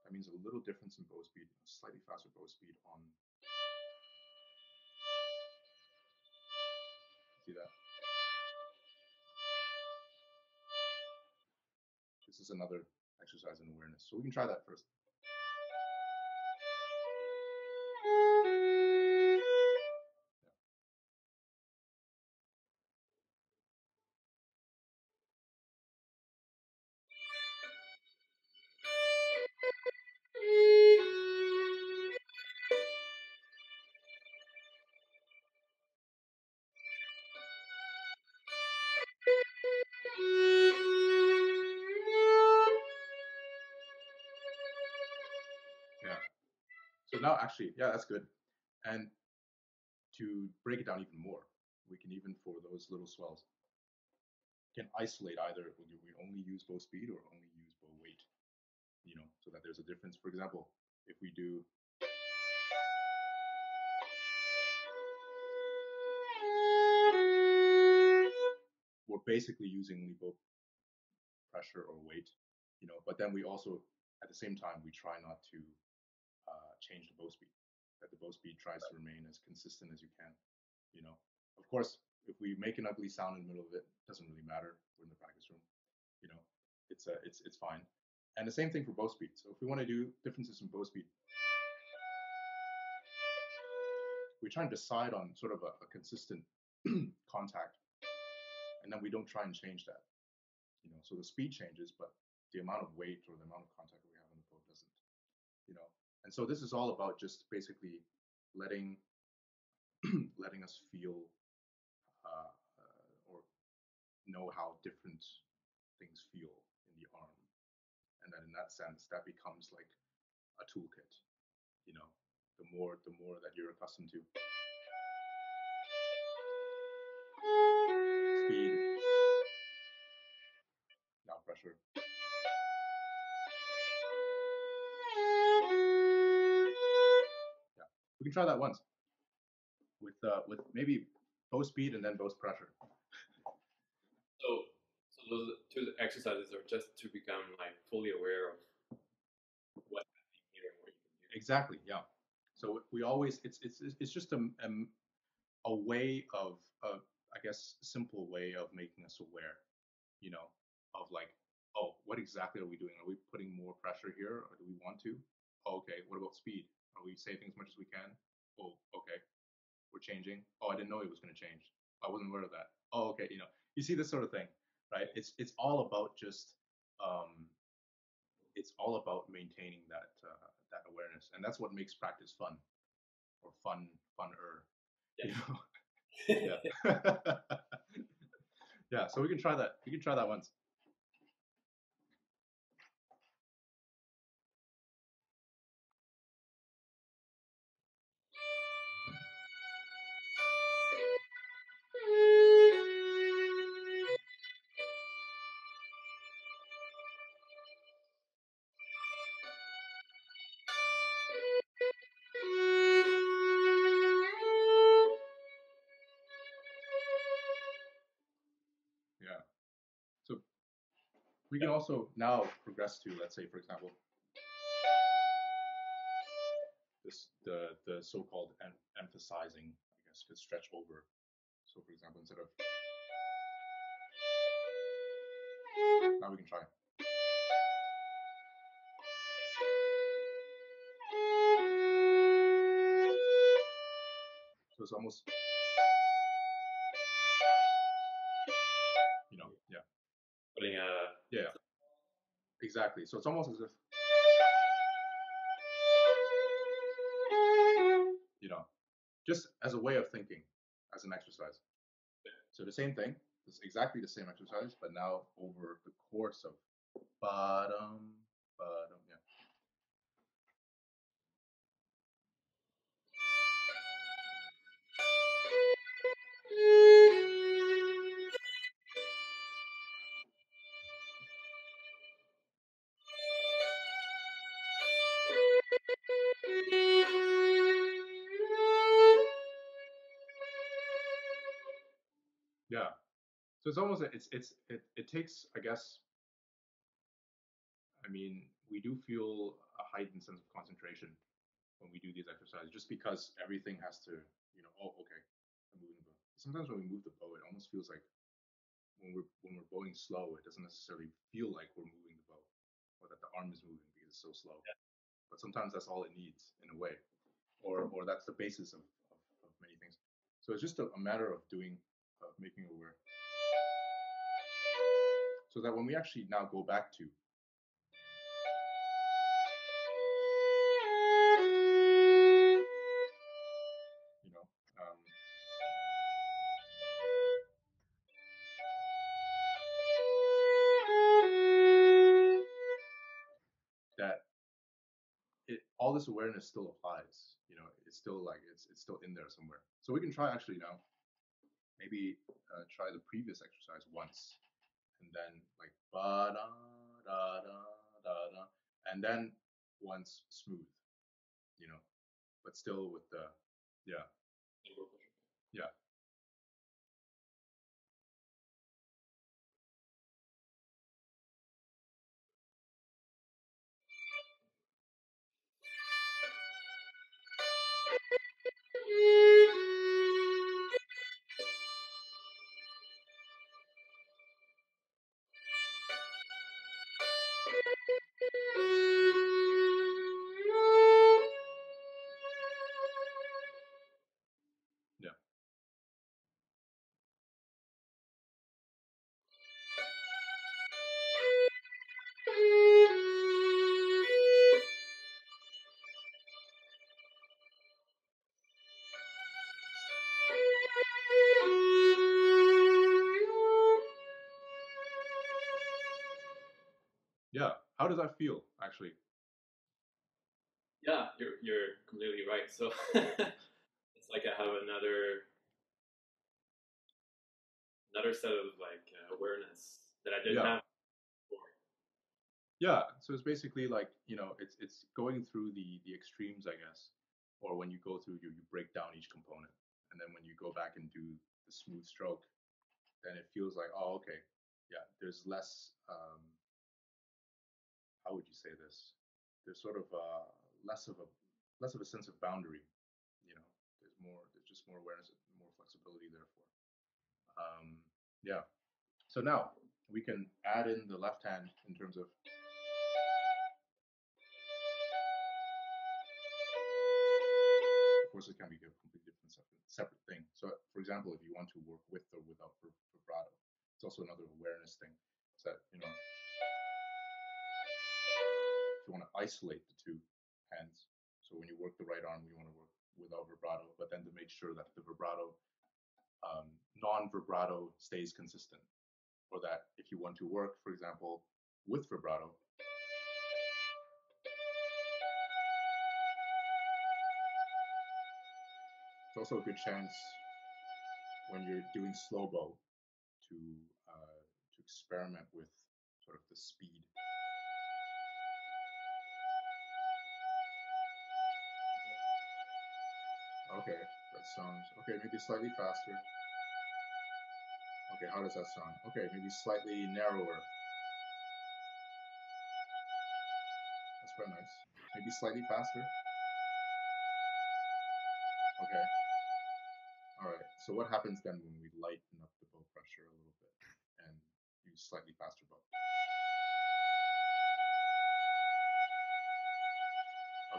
That means a little difference in bow speed, a slightly faster bow speed on. See that? This is another exercise in awareness. So we can try that first. Yeah. So now actually, yeah, that's good. And to break it down even more, we can even for those little swells, can isolate either we only use bow speed or only use bow weight, you know, so that there's a difference. For example, if we do we're basically using only bow pressure or weight, you know, but then we also at the same time we try not to change the bow speed, that the bow speed tries to remain as consistent as you can, you know. Of course, if we make an ugly sound in the middle of it, doesn't really matter. We're in the practice room, you know. It's fine. And the same thing for bow speed. So if we want to do differences in bow speed, we try and decide on sort of a consistent contact, and then we don't try and change that, you know. So the speed changes, but the amount of weight or the amount of contact we have on the bow doesn't, you know. And so this is all about just basically letting letting us feel or know how different things feel in the arm, and then in that sense that becomes like a toolkit, you know. The more that you're accustomed to speed, now pressure, yeah, we can try that once with maybe bow speed and then bow pressure. So those two exercises are just to become like fully aware of what's happening here and what you can do. Exactly, yeah. So we always it's just a way of I guess simple way of making us aware, you know, of like, oh, what exactly are we doing? Are we putting more pressure here, or do we want to? Oh, okay. What about speed? Are we saving as much as we can? Oh, okay. We're changing. Oh, I didn't know it was going to change. I wasn't aware of that. Oh, okay. You know, you see this sort of thing, right? It's all about just it's all about maintaining that that awareness, and that's what makes practice fun, or funner. Yes. You know? Yeah. Yeah. So we can try that. We can try that once. Yeah. So we can also now progress to, let's say, for example, this the so-called emphasizing, I guess, could stretch over. So, for example, instead of now we can try. So it's almost putting a Yeah, exactly. So it's almost as if, you know, just as a way of thinking, as an exercise. So the same thing, it's exactly the same exercise, but now over the course of bottom, bottom, yeah. Yeah. So it's almost it takes, I guess, I mean, we do feel a heightened sense of concentration when we do these exercises, just because everything has to, oh, okay, I'm moving the bow. Sometimes when we move the bow, it almost feels like when we're bowing slow, it doesn't necessarily feel like we're moving the bow or that the arm is moving because it's so slow. Yeah. But sometimes that's all it needs in a way, or that's the basis of many things. So it's just a matter of making aware, so that when we actually now go back to you know um, that all this awareness still applies. It's still like it's still in there somewhere. So we can try actually now, maybe try the previous exercise once, and then like ba da da da da da, and then once smooth, but still with the yeah yeah. Yeah. Yeah. How does that feel, actually? Yeah, you're completely right. So it's like I have another set of like awareness that I didn't have before. Yeah. So it's basically like, it's going through the extremes, I guess, or when you go through, you break down each component, and then when you go back and do the smooth stroke, then it feels like, oh, okay, yeah, there's less. How would you say this? There's sort of less of a sense of boundary. There's just more awareness, more flexibility. Therefore, yeah. So now we can add in the left hand in terms of. Of course, it can be a completely different separate thing. So, for example, if you want to work with or without vibrato, it's also another awareness thing. So that, if you want to isolate the two hands, so when you work the right arm, you want to work without vibrato, but then to make sure that the vibrato, non-vibrato, stays consistent. Or that if you want to work, for example, with vibrato, it's also a good chance when you're doing slow bow to experiment with sort of the speed. Okay, that sounds okay. Maybe slightly faster. Okay, how does that sound? Okay, maybe slightly narrower. That's quite nice. Maybe slightly faster. Okay. All right. So what happens then when we lighten up the bow pressure a little bit and use slightly faster bow?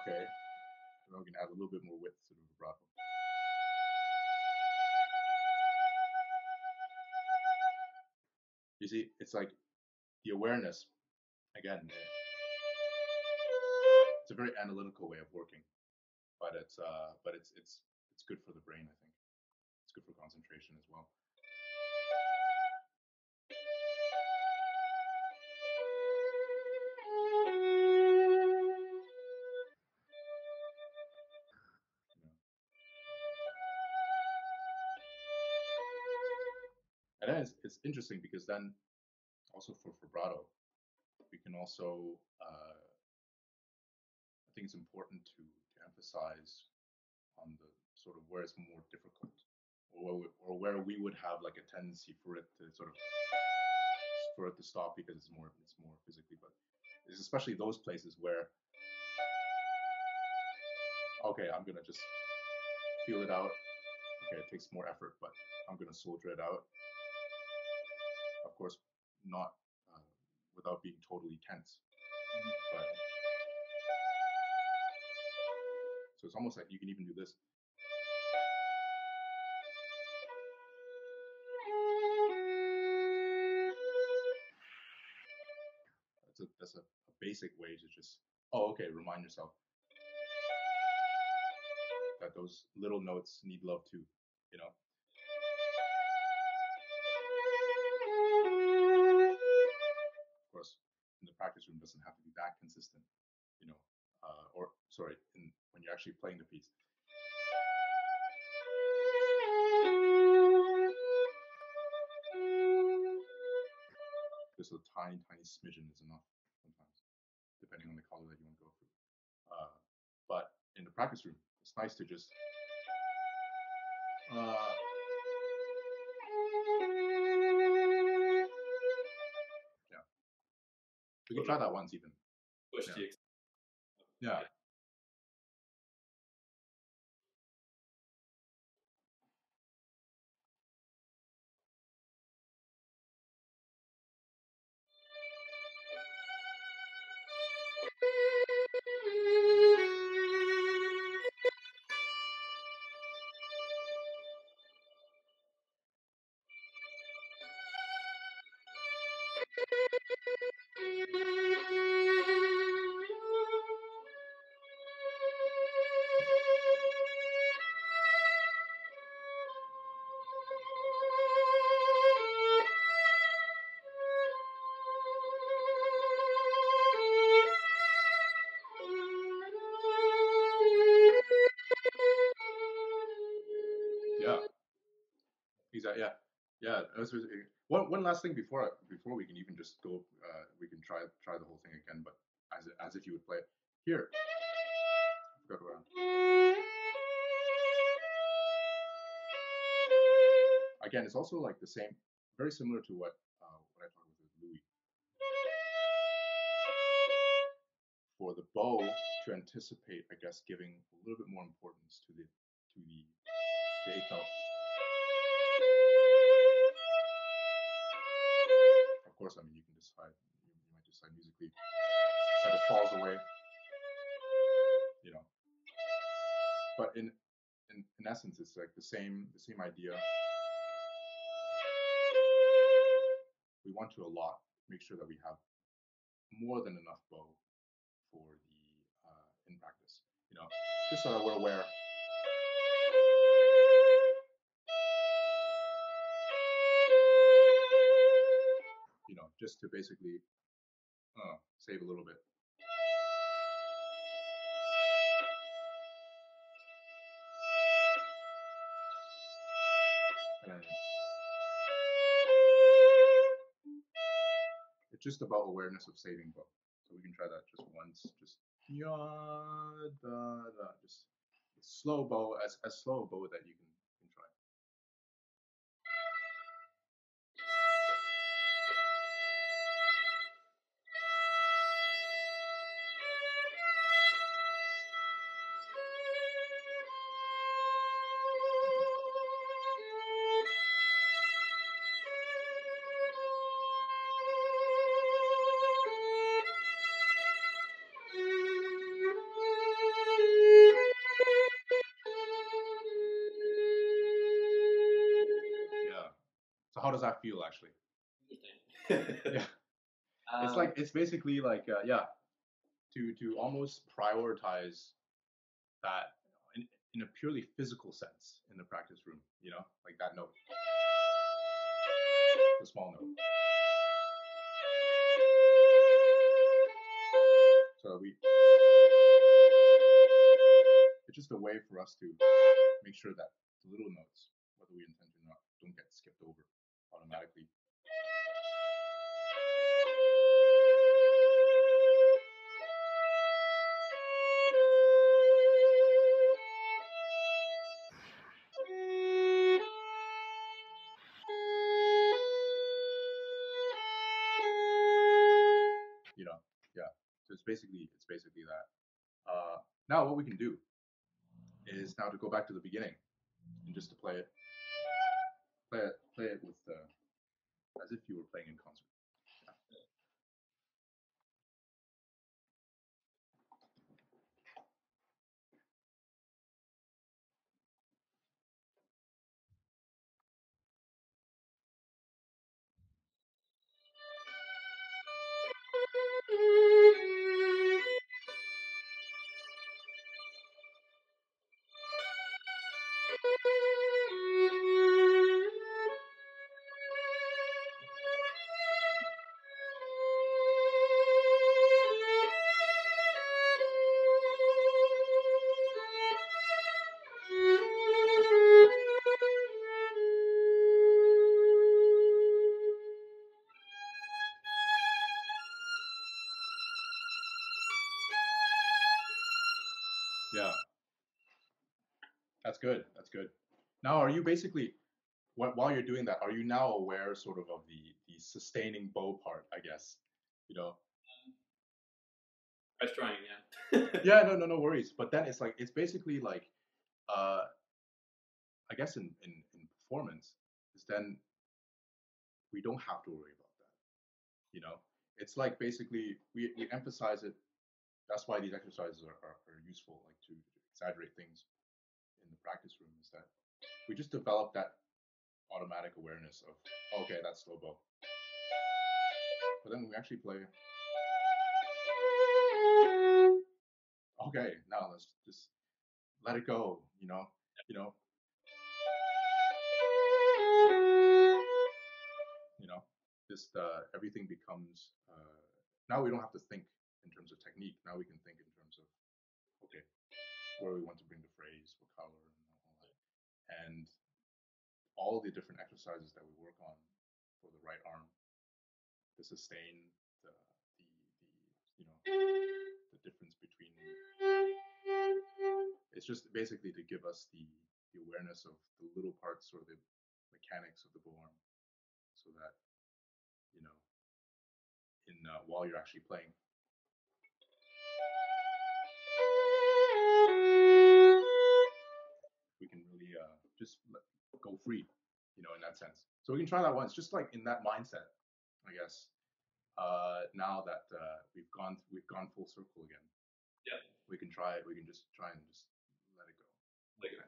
Okay. Then we can add a little bit more width to the vibrato. You see, it's like the awareness, again, it's a very analytical way of working, but it's good for the brain. I think it's good for concentration as well. And then it's interesting because then also for vibrato, we can also I think it's important to emphasize on the sort of where it's more difficult, or where we would have like a tendency for it to sort of stop because it's more physically, but it's especially those places where, okay, I'm gonna just feel it out. Okay, it takes more effort, but I'm gonna soldier it out. Of course, not without being totally tense. But, so it's almost like you can even do this. That's a basic way to just, remind yourself that those little notes need love too, you know. Of course, in the practice room, it doesn't have to be that consistent, you know, when you're actually playing the piece. Just a tiny smidgen is enough sometimes, depending on the color that you want to go through. But in the practice room, it's nice to just we can try that once even. Yeah. Exactly. Yeah. One last thing before we can even just go, we can try the whole thing again, but as if you would play it here. Go around. Again, it's also like the same, very similar to what I talked about with Louis. For the bow to anticipate, I guess, giving a little bit more importance to the eighth note. Of course, I mean, you can decide, you might decide musically that it falls away, you know. But in essence, it's like the same idea. We want to make sure that we have more than enough bow for the in practice, you know, just so that we're aware. You know, just to basically save a little bit. And it's just about awareness of saving bow. So we can try that just once, just just slow bow, as slow a bow that you can try. So how does that feel, actually? Interesting. Yeah. It's basically like to almost prioritize that in a purely physical sense in the practice room, you know, like that note, the small note. So it's just a way for us to make sure that the little notes, whether we intend to or not, don't get skipped over automatically. You know, yeah. So it's basically that. Now what we can do is now to go back to the beginning and just to play it with as if you were playing in concert. Yeah, that's good. That's good. Now, are you basically while you're doing that, are you now aware sort of the sustaining bow part? I guess, you know. I was trying, yeah. Yeah, no worries. But then it's like it's basically like, I guess in performance is then we don't have to worry about that. You know, it's like basically we emphasize it. That's why these exercises are useful, like to exaggerate things in the practice room, is that we just develop that automatic awareness of, okay, that's slow bow. But then we actually play, okay, now let's just let it go, you know. Just everything becomes, now we don't have to think in terms of technique. Now we can think in terms of, okay, where we want to bring the phrase, what color, and all that. And all the different exercises that we work on for the right arm, the sustain, the the difference between, it's just basically to give us the awareness of the little parts or the mechanics of the bow arm, so that in while you're actually playing, we can really just go free, in that sense. So we can try that once, just like in that mindset, I guess. Now that we've gone full circle again, yeah, we can try it. We can just try and just let it go. Like it.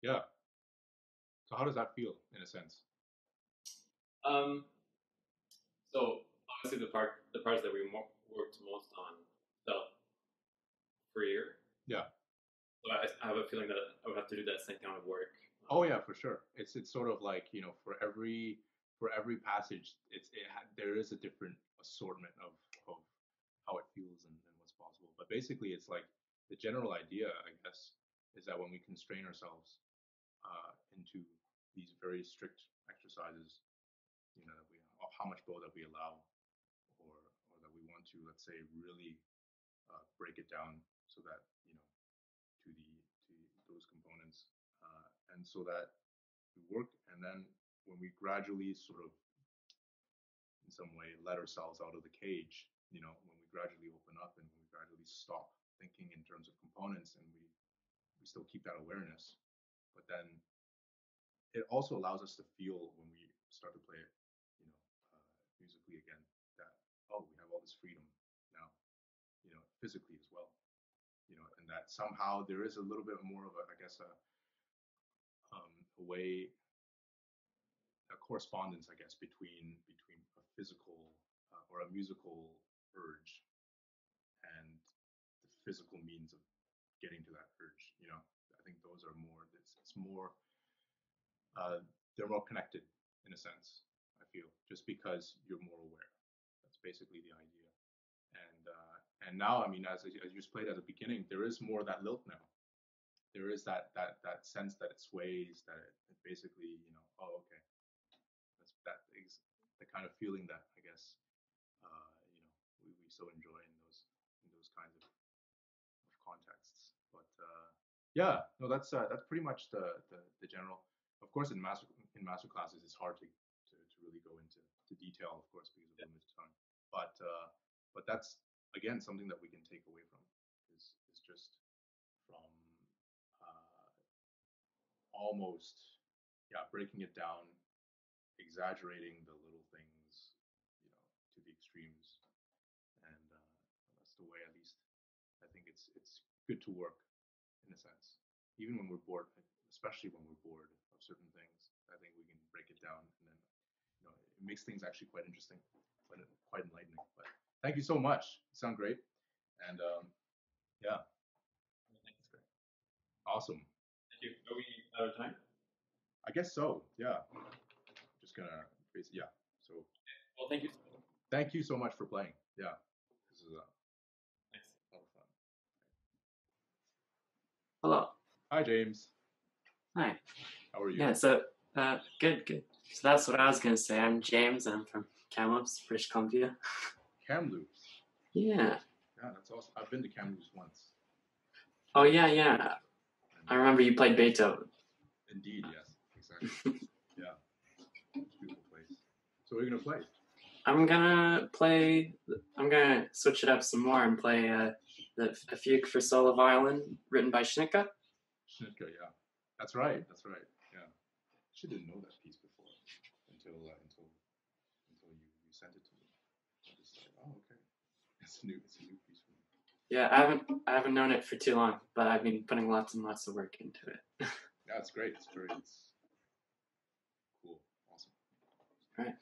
Yeah. So how does that feel, in a sense? So obviously the parts that we worked most on felt freer. Yeah. So I have a feeling that I would have to do that same kind of work. Oh yeah, for sure. It's sort of like, you know, for every passage, there is a different assortment of how it feels and what's possible. But basically, it's like the general idea, I guess, is that when we constrain ourselves into these very strict exercises, you know, that we of how much bow that we allow, or that we want to, let's say, really break it down so that, you know, to those components, and so that we work, and then when we gradually sort of, in some way, let ourselves out of the cage, you know, when we gradually open up and when we gradually stop thinking in terms of components, and we still keep that awareness, but then it also allows us to feel when we start to play it, you know, musically again, that, oh, we have all this freedom now, you know, physically as well, you know, and that somehow there is a little bit more of a, I guess, a way, a correspondence, I guess, between a physical or a musical urge and the physical means of getting to that urge. You know, I think those are more. It's more. They're more connected in a sense. I feel just because you're more aware. That's basically the idea. And now, I mean, as you just played at the beginning, there is more of that lilt now. There is that sense that it sways, that it basically, you know, oh, okay, that is the kind of feeling that I guess, you know, we so enjoy in those kinds of contexts. But yeah, no, that's pretty much the general. Of course, in master classes, it's hard to really go into detail, of course, because of limited time. But that's again something that we can take away from is just from almost, yeah, breaking it down, exaggerating the little things, you know, to the extremes, and that's the way, at least, I think it's good to work, in a sense, even when we're bored, especially when we're bored of certain things. I think we can break it down, and then, you know, it makes things actually quite interesting, quite enlightening. But thank you so much. You sound great, and yeah, that's great, awesome. Thank you. Are we out of time? I guess so. Yeah. Just gonna yeah. So. Well, thank you. Thank you so much for playing. Yeah. This is Thanks. A lot of fun. Hello. Hi, James. Hi. How are you? Yeah. So good. So that's what I was gonna say. I'm James, and I'm from Kamloops, British Columbia. Kamloops. Yeah. Yeah, that's awesome. I've been to Kamloops once. Oh yeah. I remember you played Beethoven. Indeed, yes, exactly. Yeah, it's a beautiful place. So what are you gonna play? I'm gonna switch it up some more and play a fugue for solo violin written by Schnittke. Schnittke, yeah. That's right. Yeah. She didn't know that piece before until you sent it to me. I just like, oh, okay. It's a new piece for me. Yeah, I haven't known it for too long, but I've been putting lots and lots of work into it. Yeah, it's great. It's cool. Awesome. All right.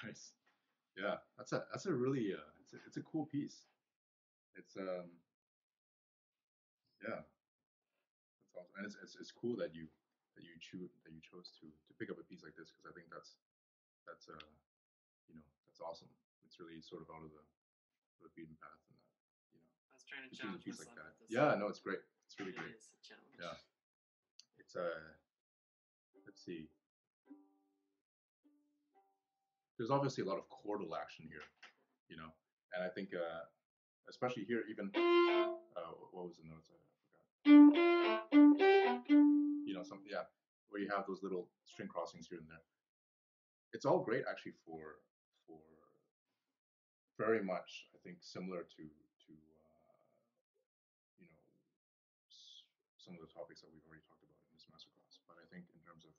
Nice. Yeah, that's a really it's a cool piece. It's yeah, that's awesome, and it's cool that you chose to pick up a piece like this, because I think that's that's awesome. It's really sort of out of the beaten path, and that I was trying to choose a challenge piece myself like that. with this. Yeah, no, it's great. It's really It great. is a challenge. Yeah, it's let's see. There's obviously a lot of chordal action here, and I think especially here, even what was the notes? I forgot. Where you have those little string crossings here and there. It's all great actually for very much, I think, similar to some of the topics that we've already talked about in this masterclass. But I think in terms of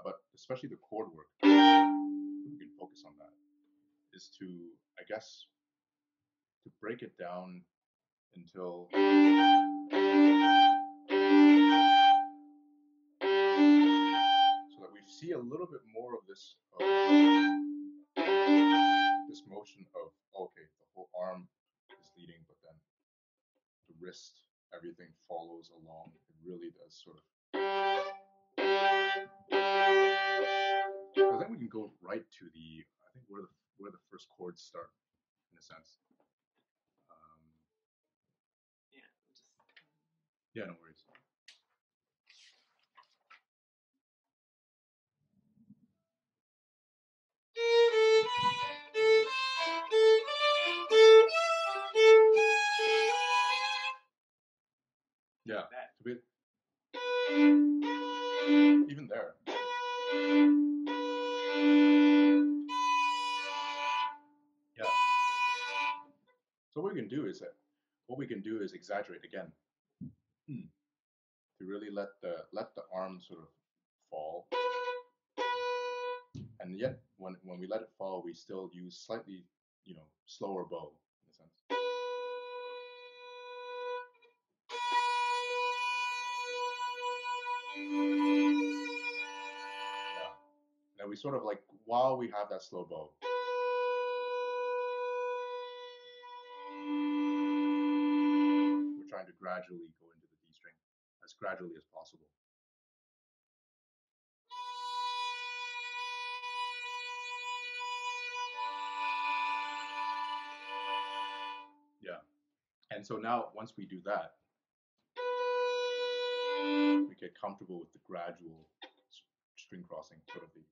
but especially the chord work, we can focus on that, is to, I guess, to break it down until so that we see a little bit more of this this motion of, okay, the whole arm is leading, but then the wrist, everything follows along. It really does sort of. I think we can go right to I think where the first chords start, in a sense. Yeah, no worries. Yeah, it's a bit even there. Yeah. So what we can do is exaggerate again, to really let the arm sort of fall, and yet when we let it fall, we still use slightly slower bow, in a sense. Yeah. And we sort of, like, while we have that slow bow, we're trying to gradually go into the D string as gradually as possible. Yeah. And so now, once we do that, we get comfortable with the gradual string crossing, sort of the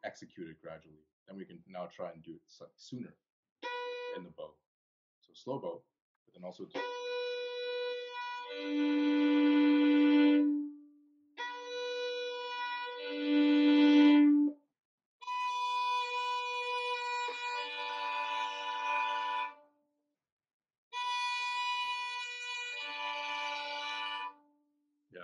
execute it gradually. Then we can now try and do it sooner in the bow. So slow bow, but then also yeah.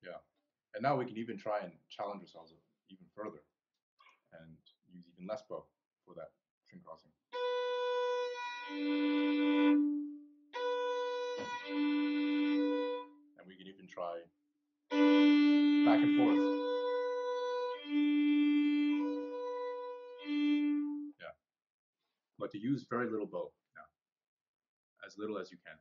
Yeah. And now we can even try and challenge ourselves even further and use even less bow for that string crossing. And we can even try back and forth. Yeah. But to use very little bow now, as little as you can.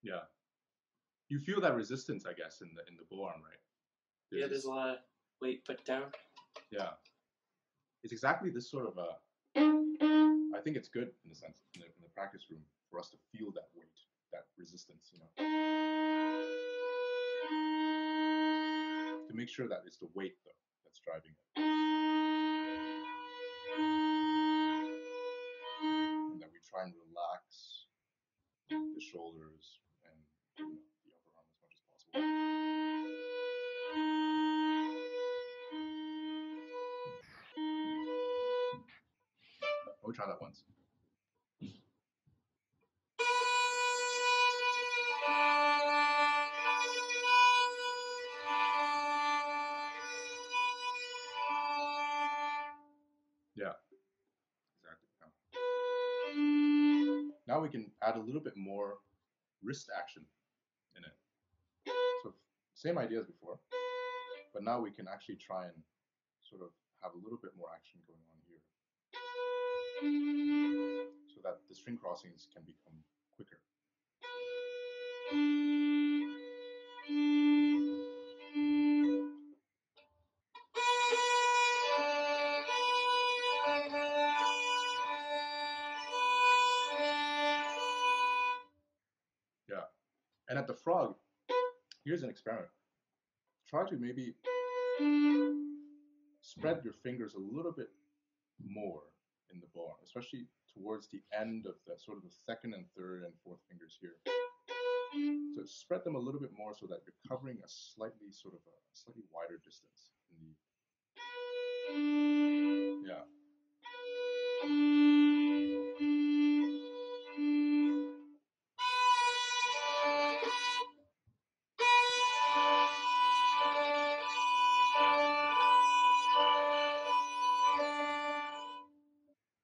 Yeah. You feel that resistance, I guess, in the bow arm, right? There's a lot of weight put down. Yeah. It's exactly this sort of I think it's good in a sense in the practice room for us to feel that weight, that resistance, you know. To make sure that it's the weight though that's driving it. And that we try and relax the shoulders and the upper arm as much as possible. We'll try that once. Yeah, exactly. Now we can add a little bit more wrist action in it. So same idea as before, but now we can actually try and sort of have a little bit more action going on here, so that the string crossings can become quicker. Yeah, and at the frog, here's an experiment. Try to maybe spread your fingers a little bit more in the bow, especially towards the end of the sort of the second and third and fourth fingers here. So spread them a little bit more so that you're covering a slightly wider distance in the yeah.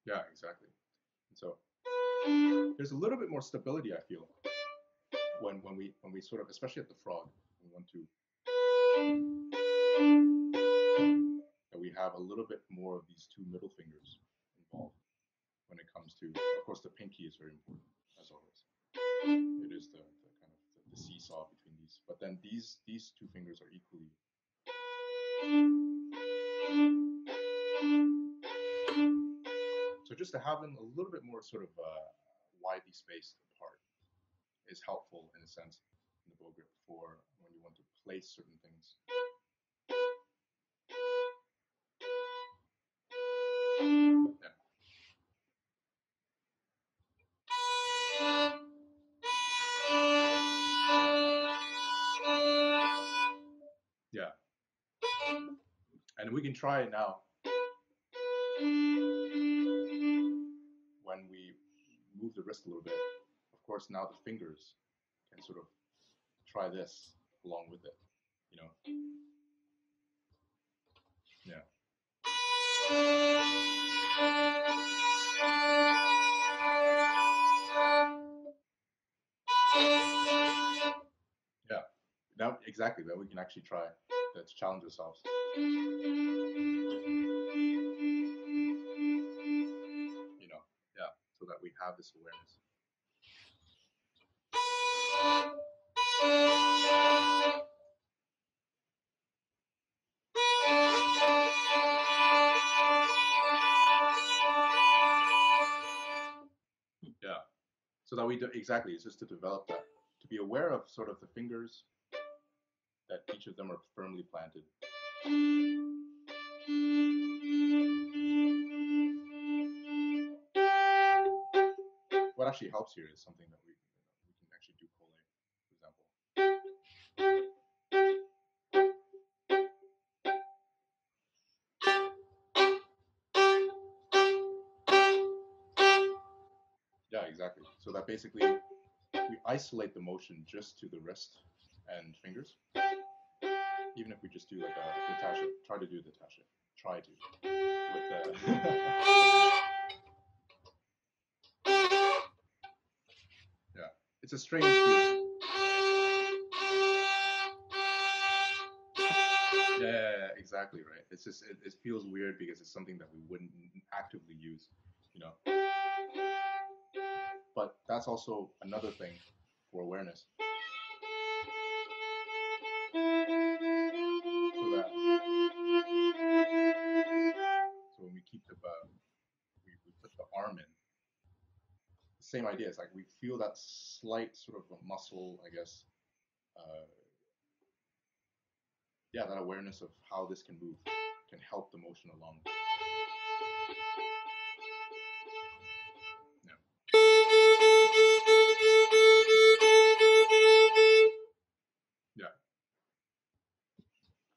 Yeah, exactly. And so there's a little bit more stability, I feel, when we sort of, especially at the frog, we want to that we have a little bit more of these two middle fingers involved when it comes to, of course, the pinky is very important as always. It is the kind of the seesaw between these, but then these two fingers are equally. So just to have them a little bit more sort of widely spaced apart is helpful in a sense in the bow grip for when you want to place certain things. Yeah. And we can try it now when we move the wrist a little bit. Of course, now the fingers can sort of try this along with it, you know. Yeah. exactly, that we can actually try to challenge ourselves. Yeah, so that we have this awareness. Yeah, so that we do, exactly, it's just to develop that, to be aware of sort of the fingers, that each of them are firmly planted. What actually helps here is something that we can actually do collé, for example. Yeah, exactly. So that basically we isolate the motion just to the wrist and fingers. Even if we just do like a détaché, try to do détaché. Try to. With the yeah, it's a strange feeling. Yeah, exactly right. It's just it feels weird because it's something that we wouldn't actively use, you know. But that's also another thing for awareness. So when we keep we put the arm in, same idea. It's like we feel that slight sort of a muscle, I guess. Yeah, that awareness of how this can move can help the motion along. Yeah. Yeah.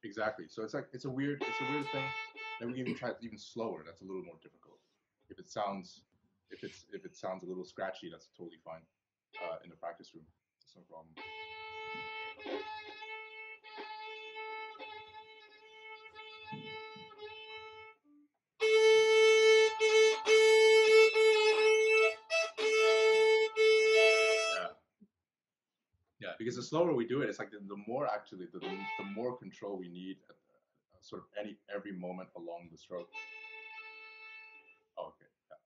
Exactly. So it's like it's a weird thing. Then we can even try it even slower. That's a little more difficult. If it sounds a little scratchy, that's totally fine. In the practice room, that's no problem. Yeah, because the slower we do it, it's like the more actually the more control we need at sort of every moment along the stroke. Oh, okay. Yeah.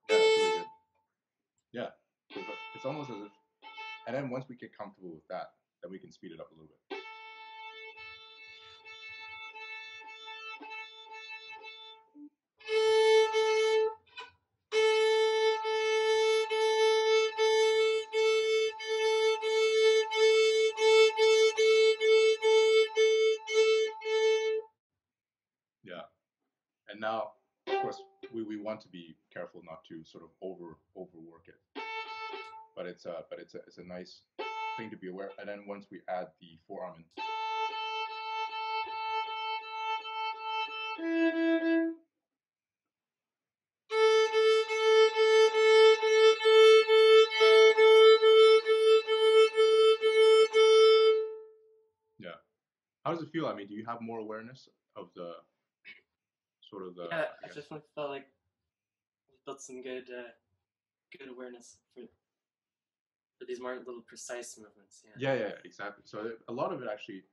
Yeah, that's really good. Yeah, it's almost as if, and then once we get comfortable with that, then we can speed it up a little bit. Yeah, and now, of course, we want to be careful not to sort of overwork it, but it's a nice thing to be aware. And then once we add the forearm in. Yeah. How does it feel? I mean, do you have more awareness of the sort of the? Yeah, I definitely felt like we built some good awareness for these more little precise movements. Yeah, exactly. So a lot of it actually,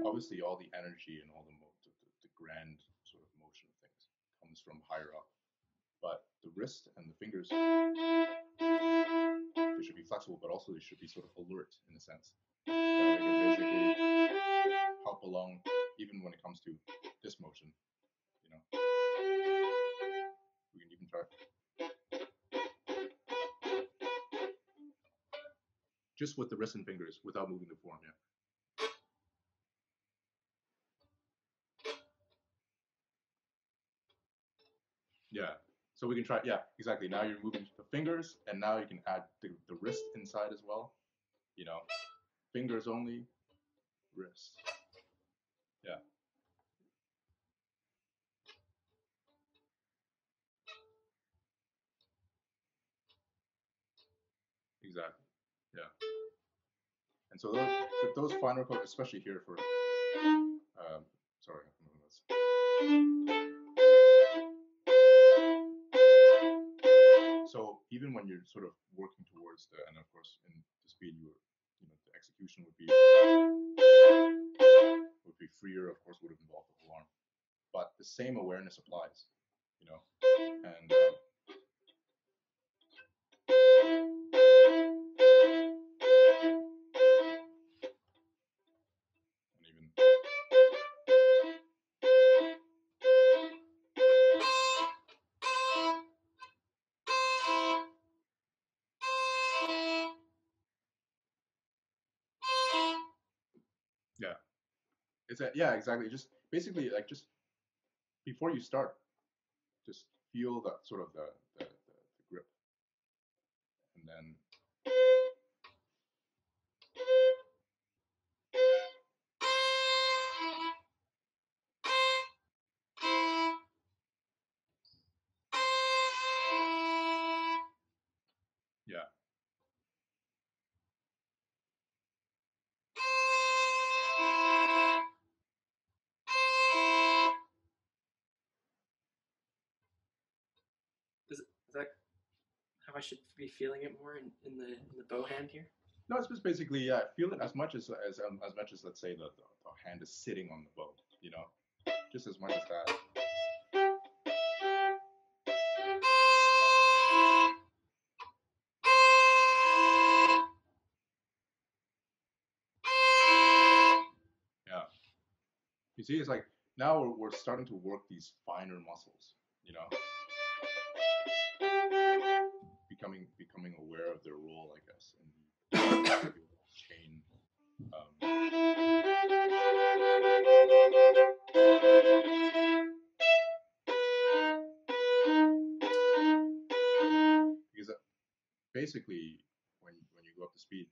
obviously, all the energy and all the grand sort of motion of things comes from higher up, but the wrist and the fingers, they should be flexible, but also they should be sort of alert in a sense. That they can basically help along, even when it comes to this motion. You know, we can even try. Just with the wrist and fingers, without moving the forearm. Yeah. So we can try, yeah, exactly. Now you're moving the fingers, and now you can add the wrist inside as well. You know, fingers only, wrist. Yeah. And so those finer chords, especially here for, sorry, so even when you're sort of working towards the, and of course in the speed the execution would be freer, of course, would have involved the whole arm, but the same awareness applies, and even yeah, it's exactly. Just basically like just before you start, just feel that sort of the grip, and then yeah. Is that how I should be feeling it more in the bow hand here? No, it's just basically feel it as much as let's say the hand is sitting on the bow, just as much as that. Yeah, you see, it's like now we're starting to work these finer muscles, becoming aware of their role, I guess, in the chain. Because basically, when you go up to speed,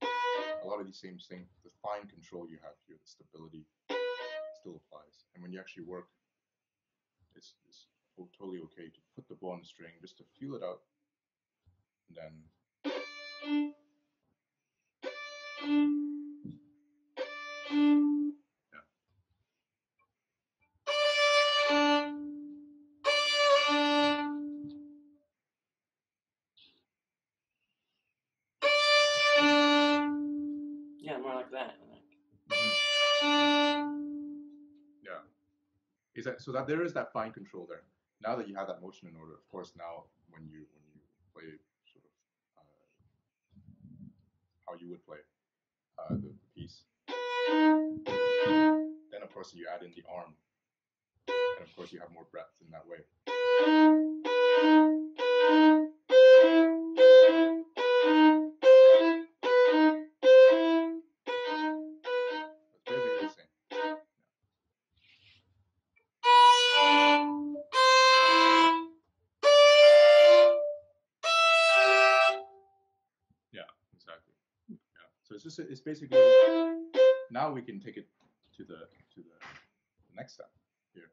a lot of these same things, the fine control you have here, the stability, still applies. And when you actually work, it's totally okay to put the bow on the string, just to feel it out, and then. Yeah, more like that. Yeah. So that there is that fine control there. Now that you have that motion in order, of course, now when you play sort of how you would play the piece, then of course you add in the arm, and of course you have more breadth in that way. It's basically the same. Yeah, exactly. Yeah. So it's basically now we can take it to the next step here.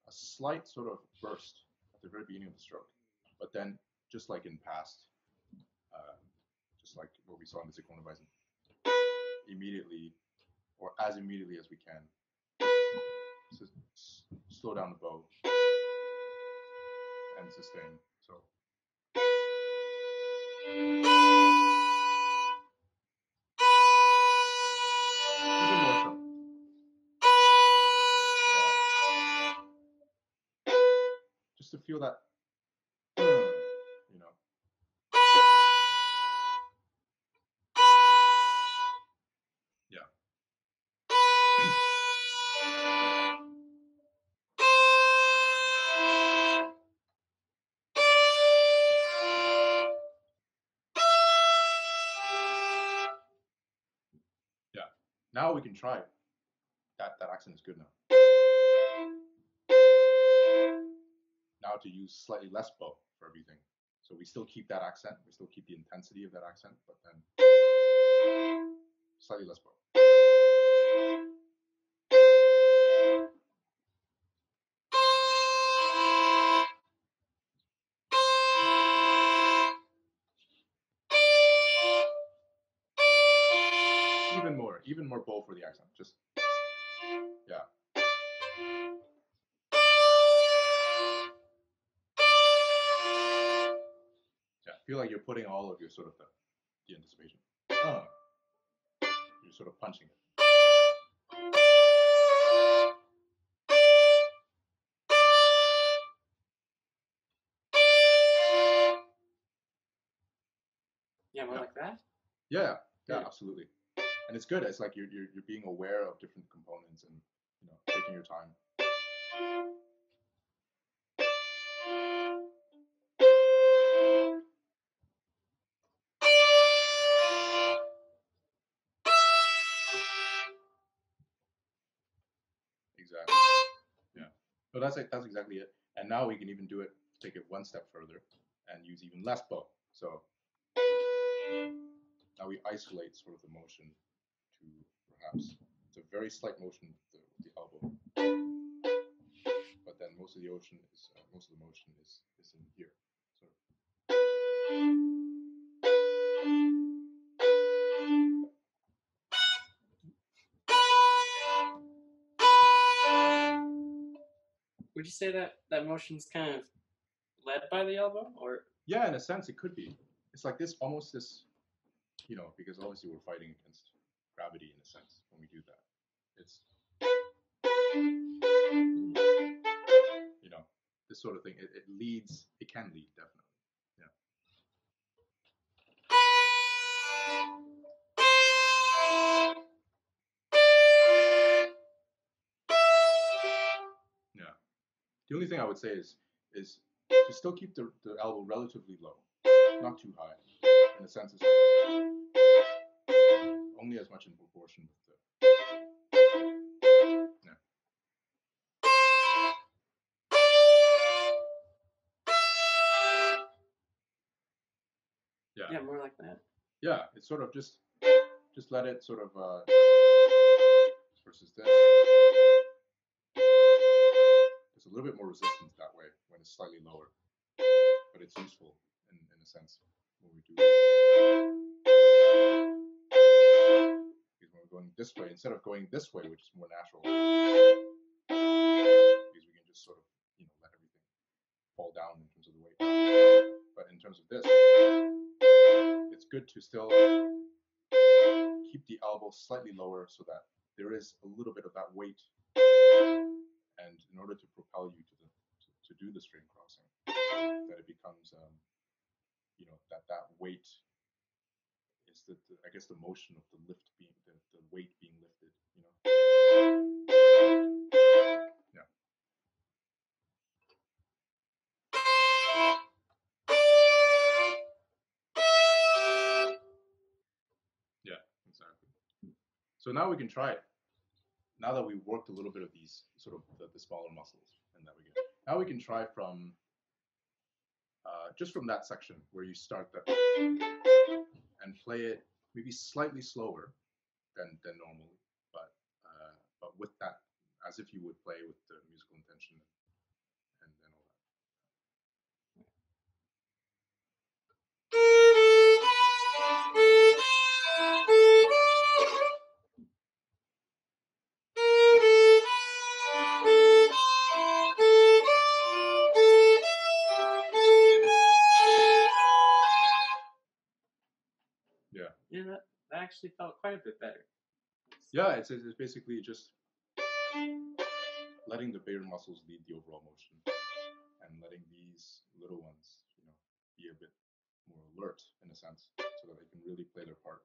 A slight sort of burst at the very beginning of the stroke, but then just like in past, just like what we saw in the Synchronizing, immediately or as immediately as we can, so slow down the bow and sustain. So. Even more so. Yeah. Just to feel that, Yeah. Yeah. Now we can try it. That accent is good now. Now to use slightly less bow for everything. So we still keep that accent, we still keep the intensity of that accent, but then slightly less bow. even more bow for the accent. Just yeah. Yeah, feel like you're putting all of your sort of the anticipation. You're sort of punching it. Yeah, more like that. Yeah, absolutely. And it's good. It's like you're being aware of different components and taking your time. Exactly. Yeah. So that's exactly it. And now we can even do it, take it one step further, and use even less bow. So now we isolate sort of the motion to perhaps it's a very slight motion with the elbow, but then most of the motion is in here. So. Would you say that motion's kind of led by the elbow, or? Yeah, in a sense, it could be. It's like this, almost this, because obviously we're fighting against gravity in a sense when we do that. It's, this sort of thing. It leads. It can lead, definitely. Yeah. Yeah. The only thing I would say is to still keep the elbow relatively low, not too high. In a sense, it's only as much in proportion with the. Yeah. Yeah, more like that. Yeah, it's sort of just let it sort of versus this. There's a little bit more resistance that way when it's slightly lower, but it's useful in a sense when we do it. Because when we're going this way, instead of going this way, which is more natural, because we can just sort of let everything fall down in terms of the weight. But in terms of this, it's good to still keep the elbow slightly lower so that there is a little bit of that weight, and in order to propel you to do the string crossing, that it becomes that weight is I guess the motion of the lift being the weight being lifted, Yeah. Yeah, exactly. So now we can try it. Now that we've worked a little bit of these sort of the smaller muscles, and that we get. Now we can try from just from that section where you start that and play it maybe slightly slower than normally, but with that, as if you would play with the musical intention and all that. Yeah, that actually felt quite a bit better. Yeah, it's basically just letting the bigger muscles lead the overall motion, and letting these little ones, be a bit more alert in a sense, so that they can really play their part.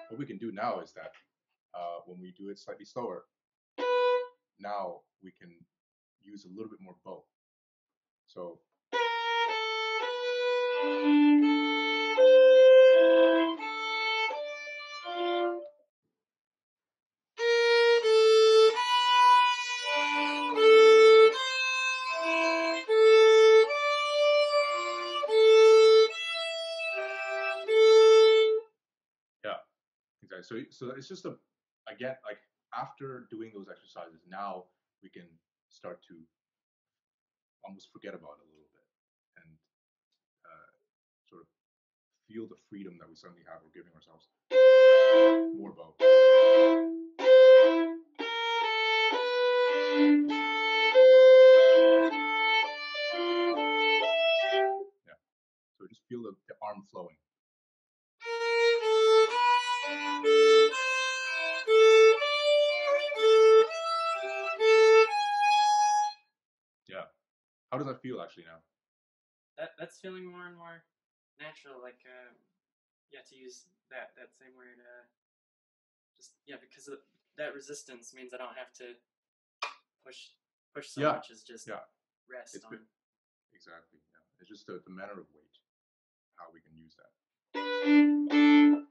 What we can do now is that when we do it slightly slower, now we can use a little bit more bow. So. So it's just again, like after doing those exercises, now we can start to almost forget about it a little bit and sort of feel the freedom that we suddenly have. We're giving ourselves more bow. Yeah. So just feel the arm flowing. Yeah. How does that feel actually now? That's feeling more and more natural. Like to use that same word. Because that resistance means I don't have to push so much as just rest on. Exactly. Yeah. It's just the manner of weight, how we can use that.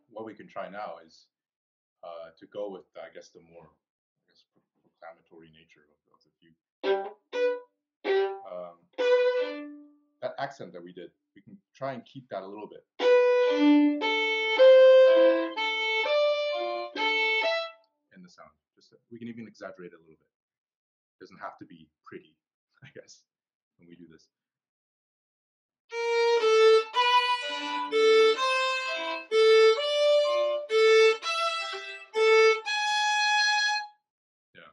What we can try now is to go with, I guess, the more proclamatory nature of the fugue. That accent that we did, we can try and keep that a little bit. In the sound. We can even exaggerate it a little bit. It doesn't have to be pretty, I guess, when we do this. Yeah.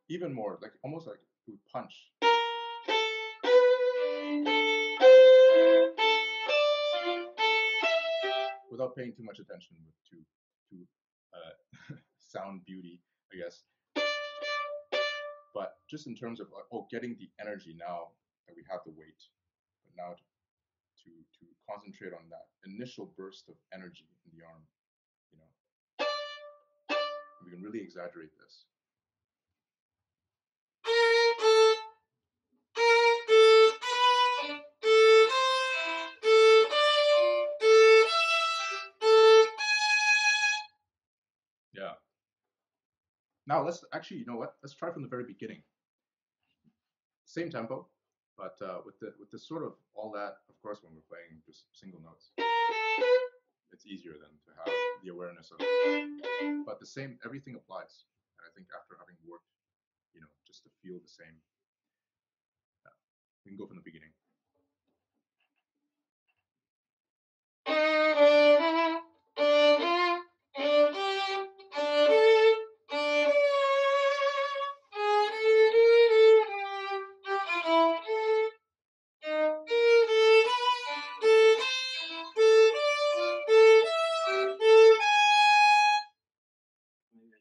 Even more, like almost like we punch. Without paying too much attention to sound beauty, I guess. But just in terms of getting the energy now that we have the weight, but now to concentrate on that initial burst of energy in the arm, we can really exaggerate this. Yeah. Now let's actually, you know what? Let's try from the very beginning. Same tempo, but with the sort of all that. Of course, when we're playing just single notes, it's easier than to have the awareness of it. But the same, everything applies. And I think after having worked, just to feel the same, we can go from the beginning.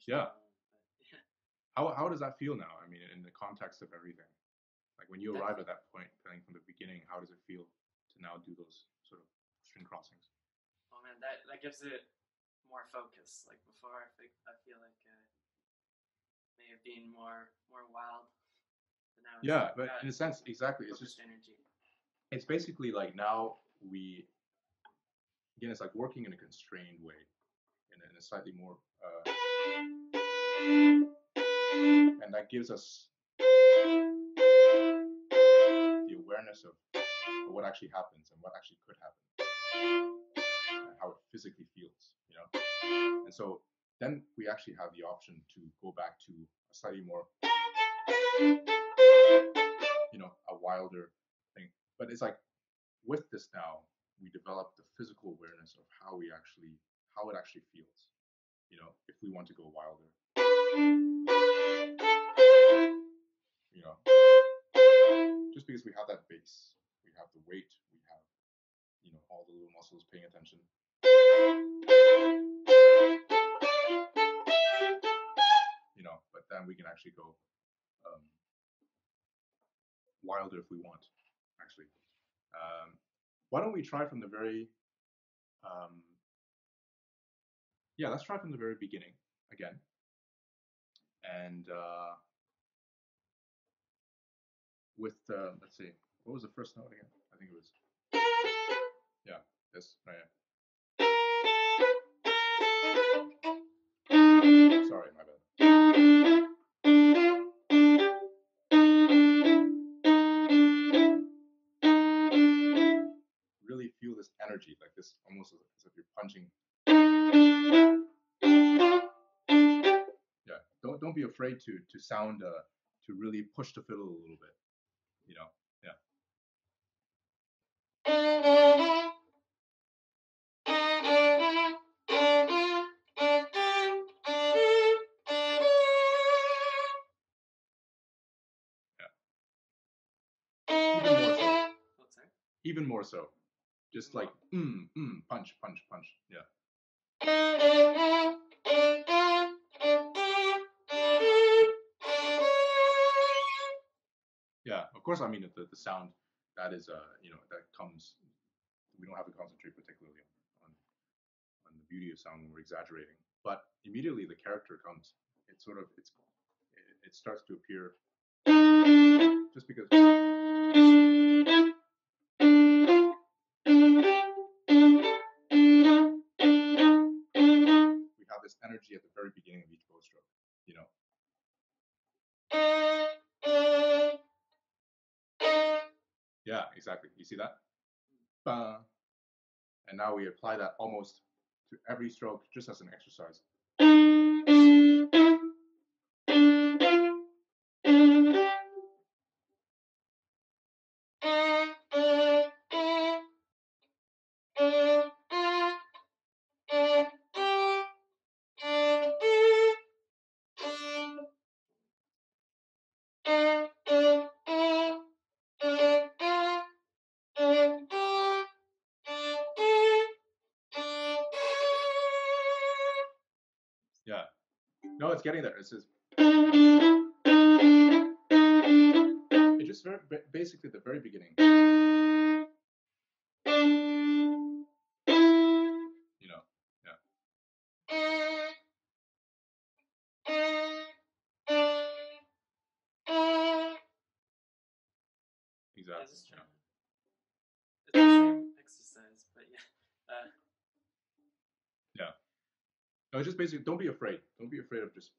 Yeah. How does that feel now? I mean, in the context of everything, like when you arrive at that point, playing from the beginning, how does it feel to now do those sort of string crossings? Oh man, that gives it more focus. Like before, I feel like may have been more wild. But now yeah, but in a sense, exactly. It's just energy. It's basically like now it's like working in a constrained way, in a slightly more, and that gives us the awareness of what actually happens and what actually could happen, and how it physically feels, And so then we actually have the option to go back to a slightly more, a wilder thing. But it's like with this now, we develop the physical awareness of how it actually feels, if we want to go wilder. Just because we have that base, we have the weight, we have, all the little muscles paying attention. But then we can actually go wilder if we want, actually. Why don't we try from the very, let's try from the very beginning again. And with, let's see, what was the first note again? I think it was, this, right here. Sorry, my bad. Really feel this energy, like this, almost as if you're punching. Yeah, don't be afraid to sound, to really push the fiddle a little bit, Yeah. even more so. Just like punch, punch, punch. Yeah. Yeah, of course. I mean, the sound that is, that comes. We don't have to concentrate particularly on the beauty of sound when we're exaggerating. But immediately the character comes. It starts to appear. Just because. We have this energy at the very beginning of each bow stroke. Yeah, exactly. You see that? And now we apply that almost to every stroke just as an exercise. Yeah. No, it's getting there. It's just basically the very beginning. Yeah. Exactly. It's the same exercise, but yeah. Yeah. No, it's just basically don't be afraid. Don't be afraid of just.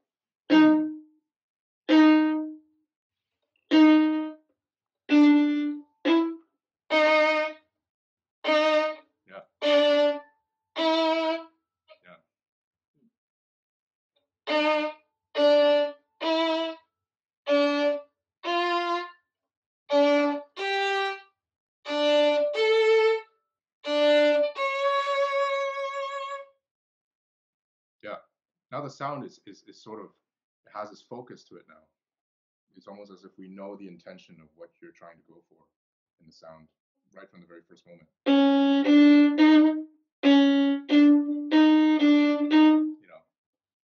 Now the sound is sort of, it has this focus to it now. It's almost as if we know the intention of what you're trying to go for in the sound right from the very first moment.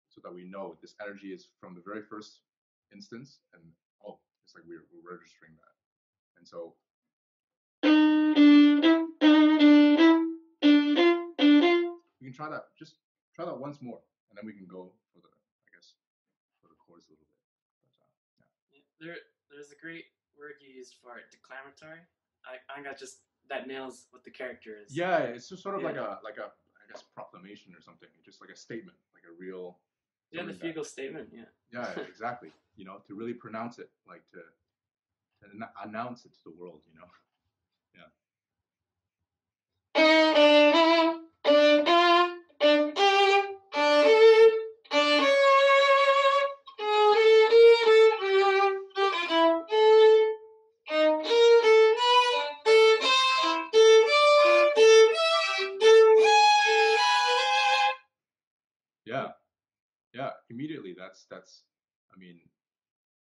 So that we know this energy is from the very first instance, and it's like we're registering that. And so we can try that. Just try that once more, and then we can go for the chords a little bit. But, there's a great word you used for it, declamatory. I got just that nails what the character is. Yeah, it's just sort of like a I guess proclamation or something, just like a statement, like a real. Yeah, the fugal statement. Yeah. Yeah, exactly. To really pronounce it, like to announce it to the world. Yeah. Yeah. Immediately, that's. I mean,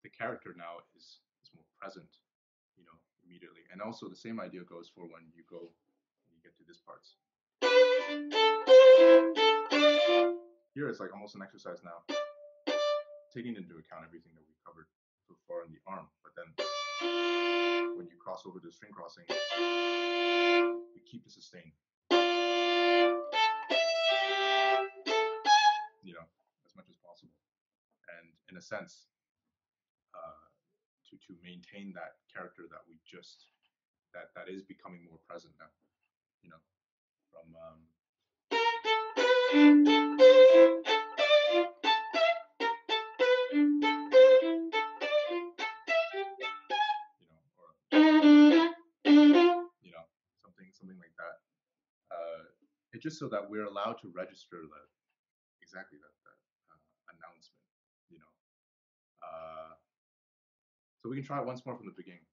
the character now is more present, immediately, and also the same idea goes for when you get to this parts. Here it's like almost an exercise now, taking into account everything that we covered so far in the arm, but then when you cross over to the string crossing, you keep the sustain. As much as possible, and in a sense, to maintain that character that we just that is becoming more present now. From something like that. It's just so that we're allowed to register that announcement. So we can try it once more from the beginning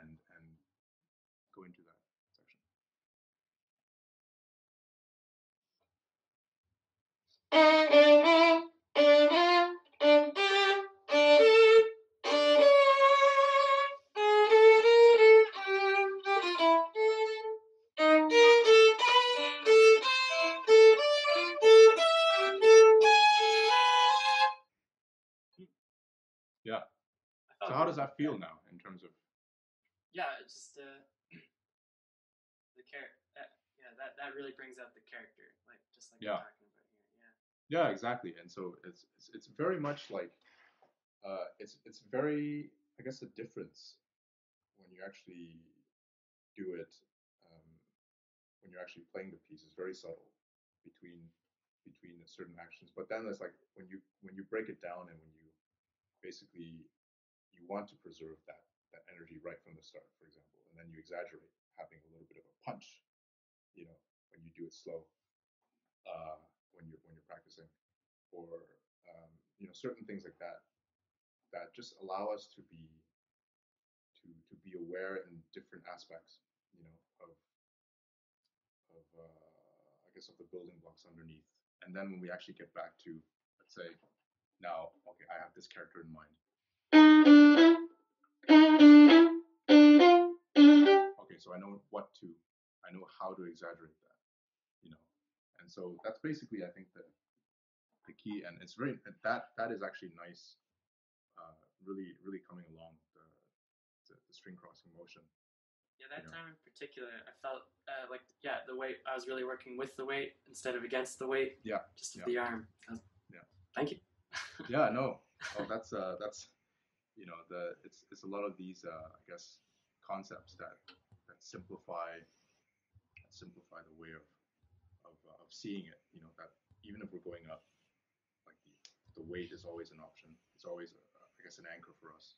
and go into that section. how does that feel now in terms of? Yeah, it's just the character. Yeah, that really brings out the character, like just like we're talking about here. Yeah. Yeah, exactly. And so it's very much like it's very, I guess, a difference when you actually do it, when you're actually playing the piece is very subtle between certain actions. But then it's like when you break it down and when you basically you want to preserve that energy right from the start, for example, and then you exaggerate, having a little bit of a punch, when you do it slow, when you're practicing, or certain things like that just allow us to be aware in different aspects, I guess, of the building blocks underneath. And then when we actually get back to, let's say, now, okay, I have this character in mind. Okay, so I know how to exaggerate that, and so that's basically, I think, the key, and it's very that is actually nice, really coming along the string crossing motion. Yeah, that time in particular, I felt the weight. I was really working with the weight instead of against the weight. Yeah. Just with the arm. Thank you. Yeah, no. Oh, that's it's a lot of these I guess concepts that simplify the way of seeing it. That even if we're going up, like the weight is always an option. It's always I guess an anchor for us.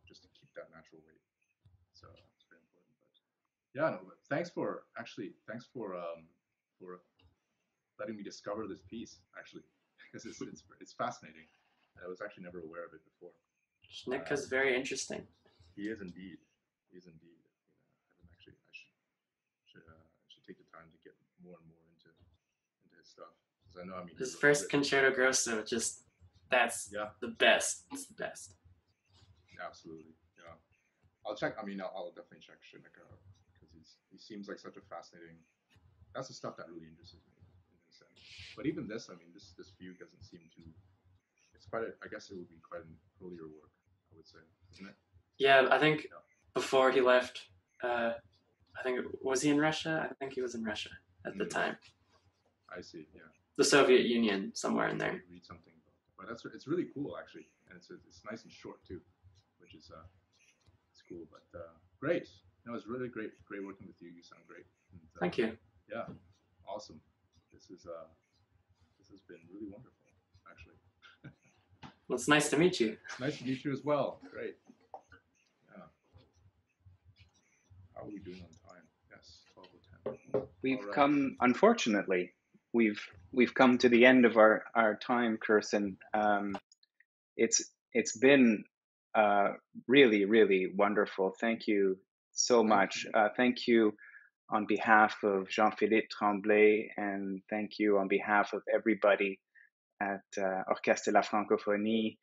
Just to keep that natural weight. So it's very important. But yeah, no. But thanks for letting me discover this piece, actually, because it's fascinating. I was actually never aware of it before. Nick is very interesting. He is indeed. I should take the time to get more and more into his stuff, because I know. I mean, his first concerto grosso, that's the best. It's the best. Absolutely. Yeah. I'll check. I mean, I'll definitely check Shinnick out, because he seems like such a fascinating. That's the stuff that really interests me in a sense. But even this, I mean, this fugue doesn't seem to. It's quite. I guess it would be quite an earlier work, I would say, isn't it? Yeah, I think before he left, I think was he in Russia? I think he was in Russia at the time. I see. Yeah. The Soviet Union, somewhere in there. Read something about it. But it's really cool, actually, and it's nice and short too, which is it's cool. But great. No, it's really great working with you. You sound great. And, thank you. Yeah, awesome. This has been really wonderful, actually. Well, it's nice to meet you. It's nice to meet you as well. Great. Yeah. How are we doing on time? Yes, 12:10. We've come, unfortunately, we've come to the end of our time, Kerson. It's been really, really wonderful. Thank you so much. Thank you on behalf of Jean-Philippe Tremblay, and thank you on behalf of everybody at Orchestre La Francophonie.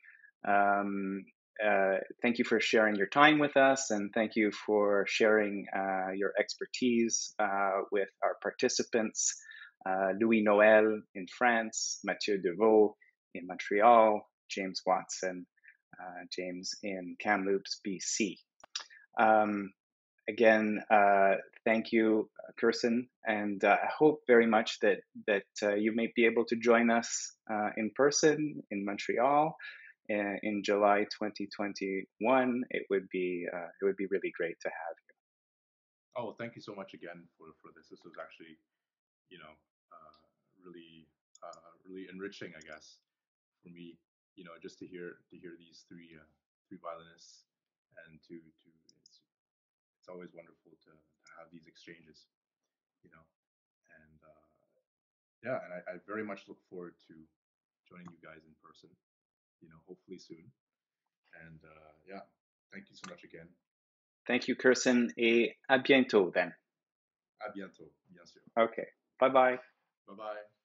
Thank you for sharing your time with us, and thank you for sharing your expertise with our participants. Louis Noël in France, Mathieu Deveau in Montreal, James Watson, James in Kamloops, BC. Again, thank you, Kerson, and I hope very much that you may be able to join us in person in Montreal in July 2021. It would be really great to have you. Oh, thank you so much again for this. This was actually, really enriching, I guess, for me. Just to hear these three violinists, and it's always wonderful to have these exchanges, and and I very much look forward to joining you guys in person, hopefully soon. And thank you so much again. Thank you, Kerson, et à bientôt then. À bientôt, bien sûr. Okay, bye-bye. Bye-bye.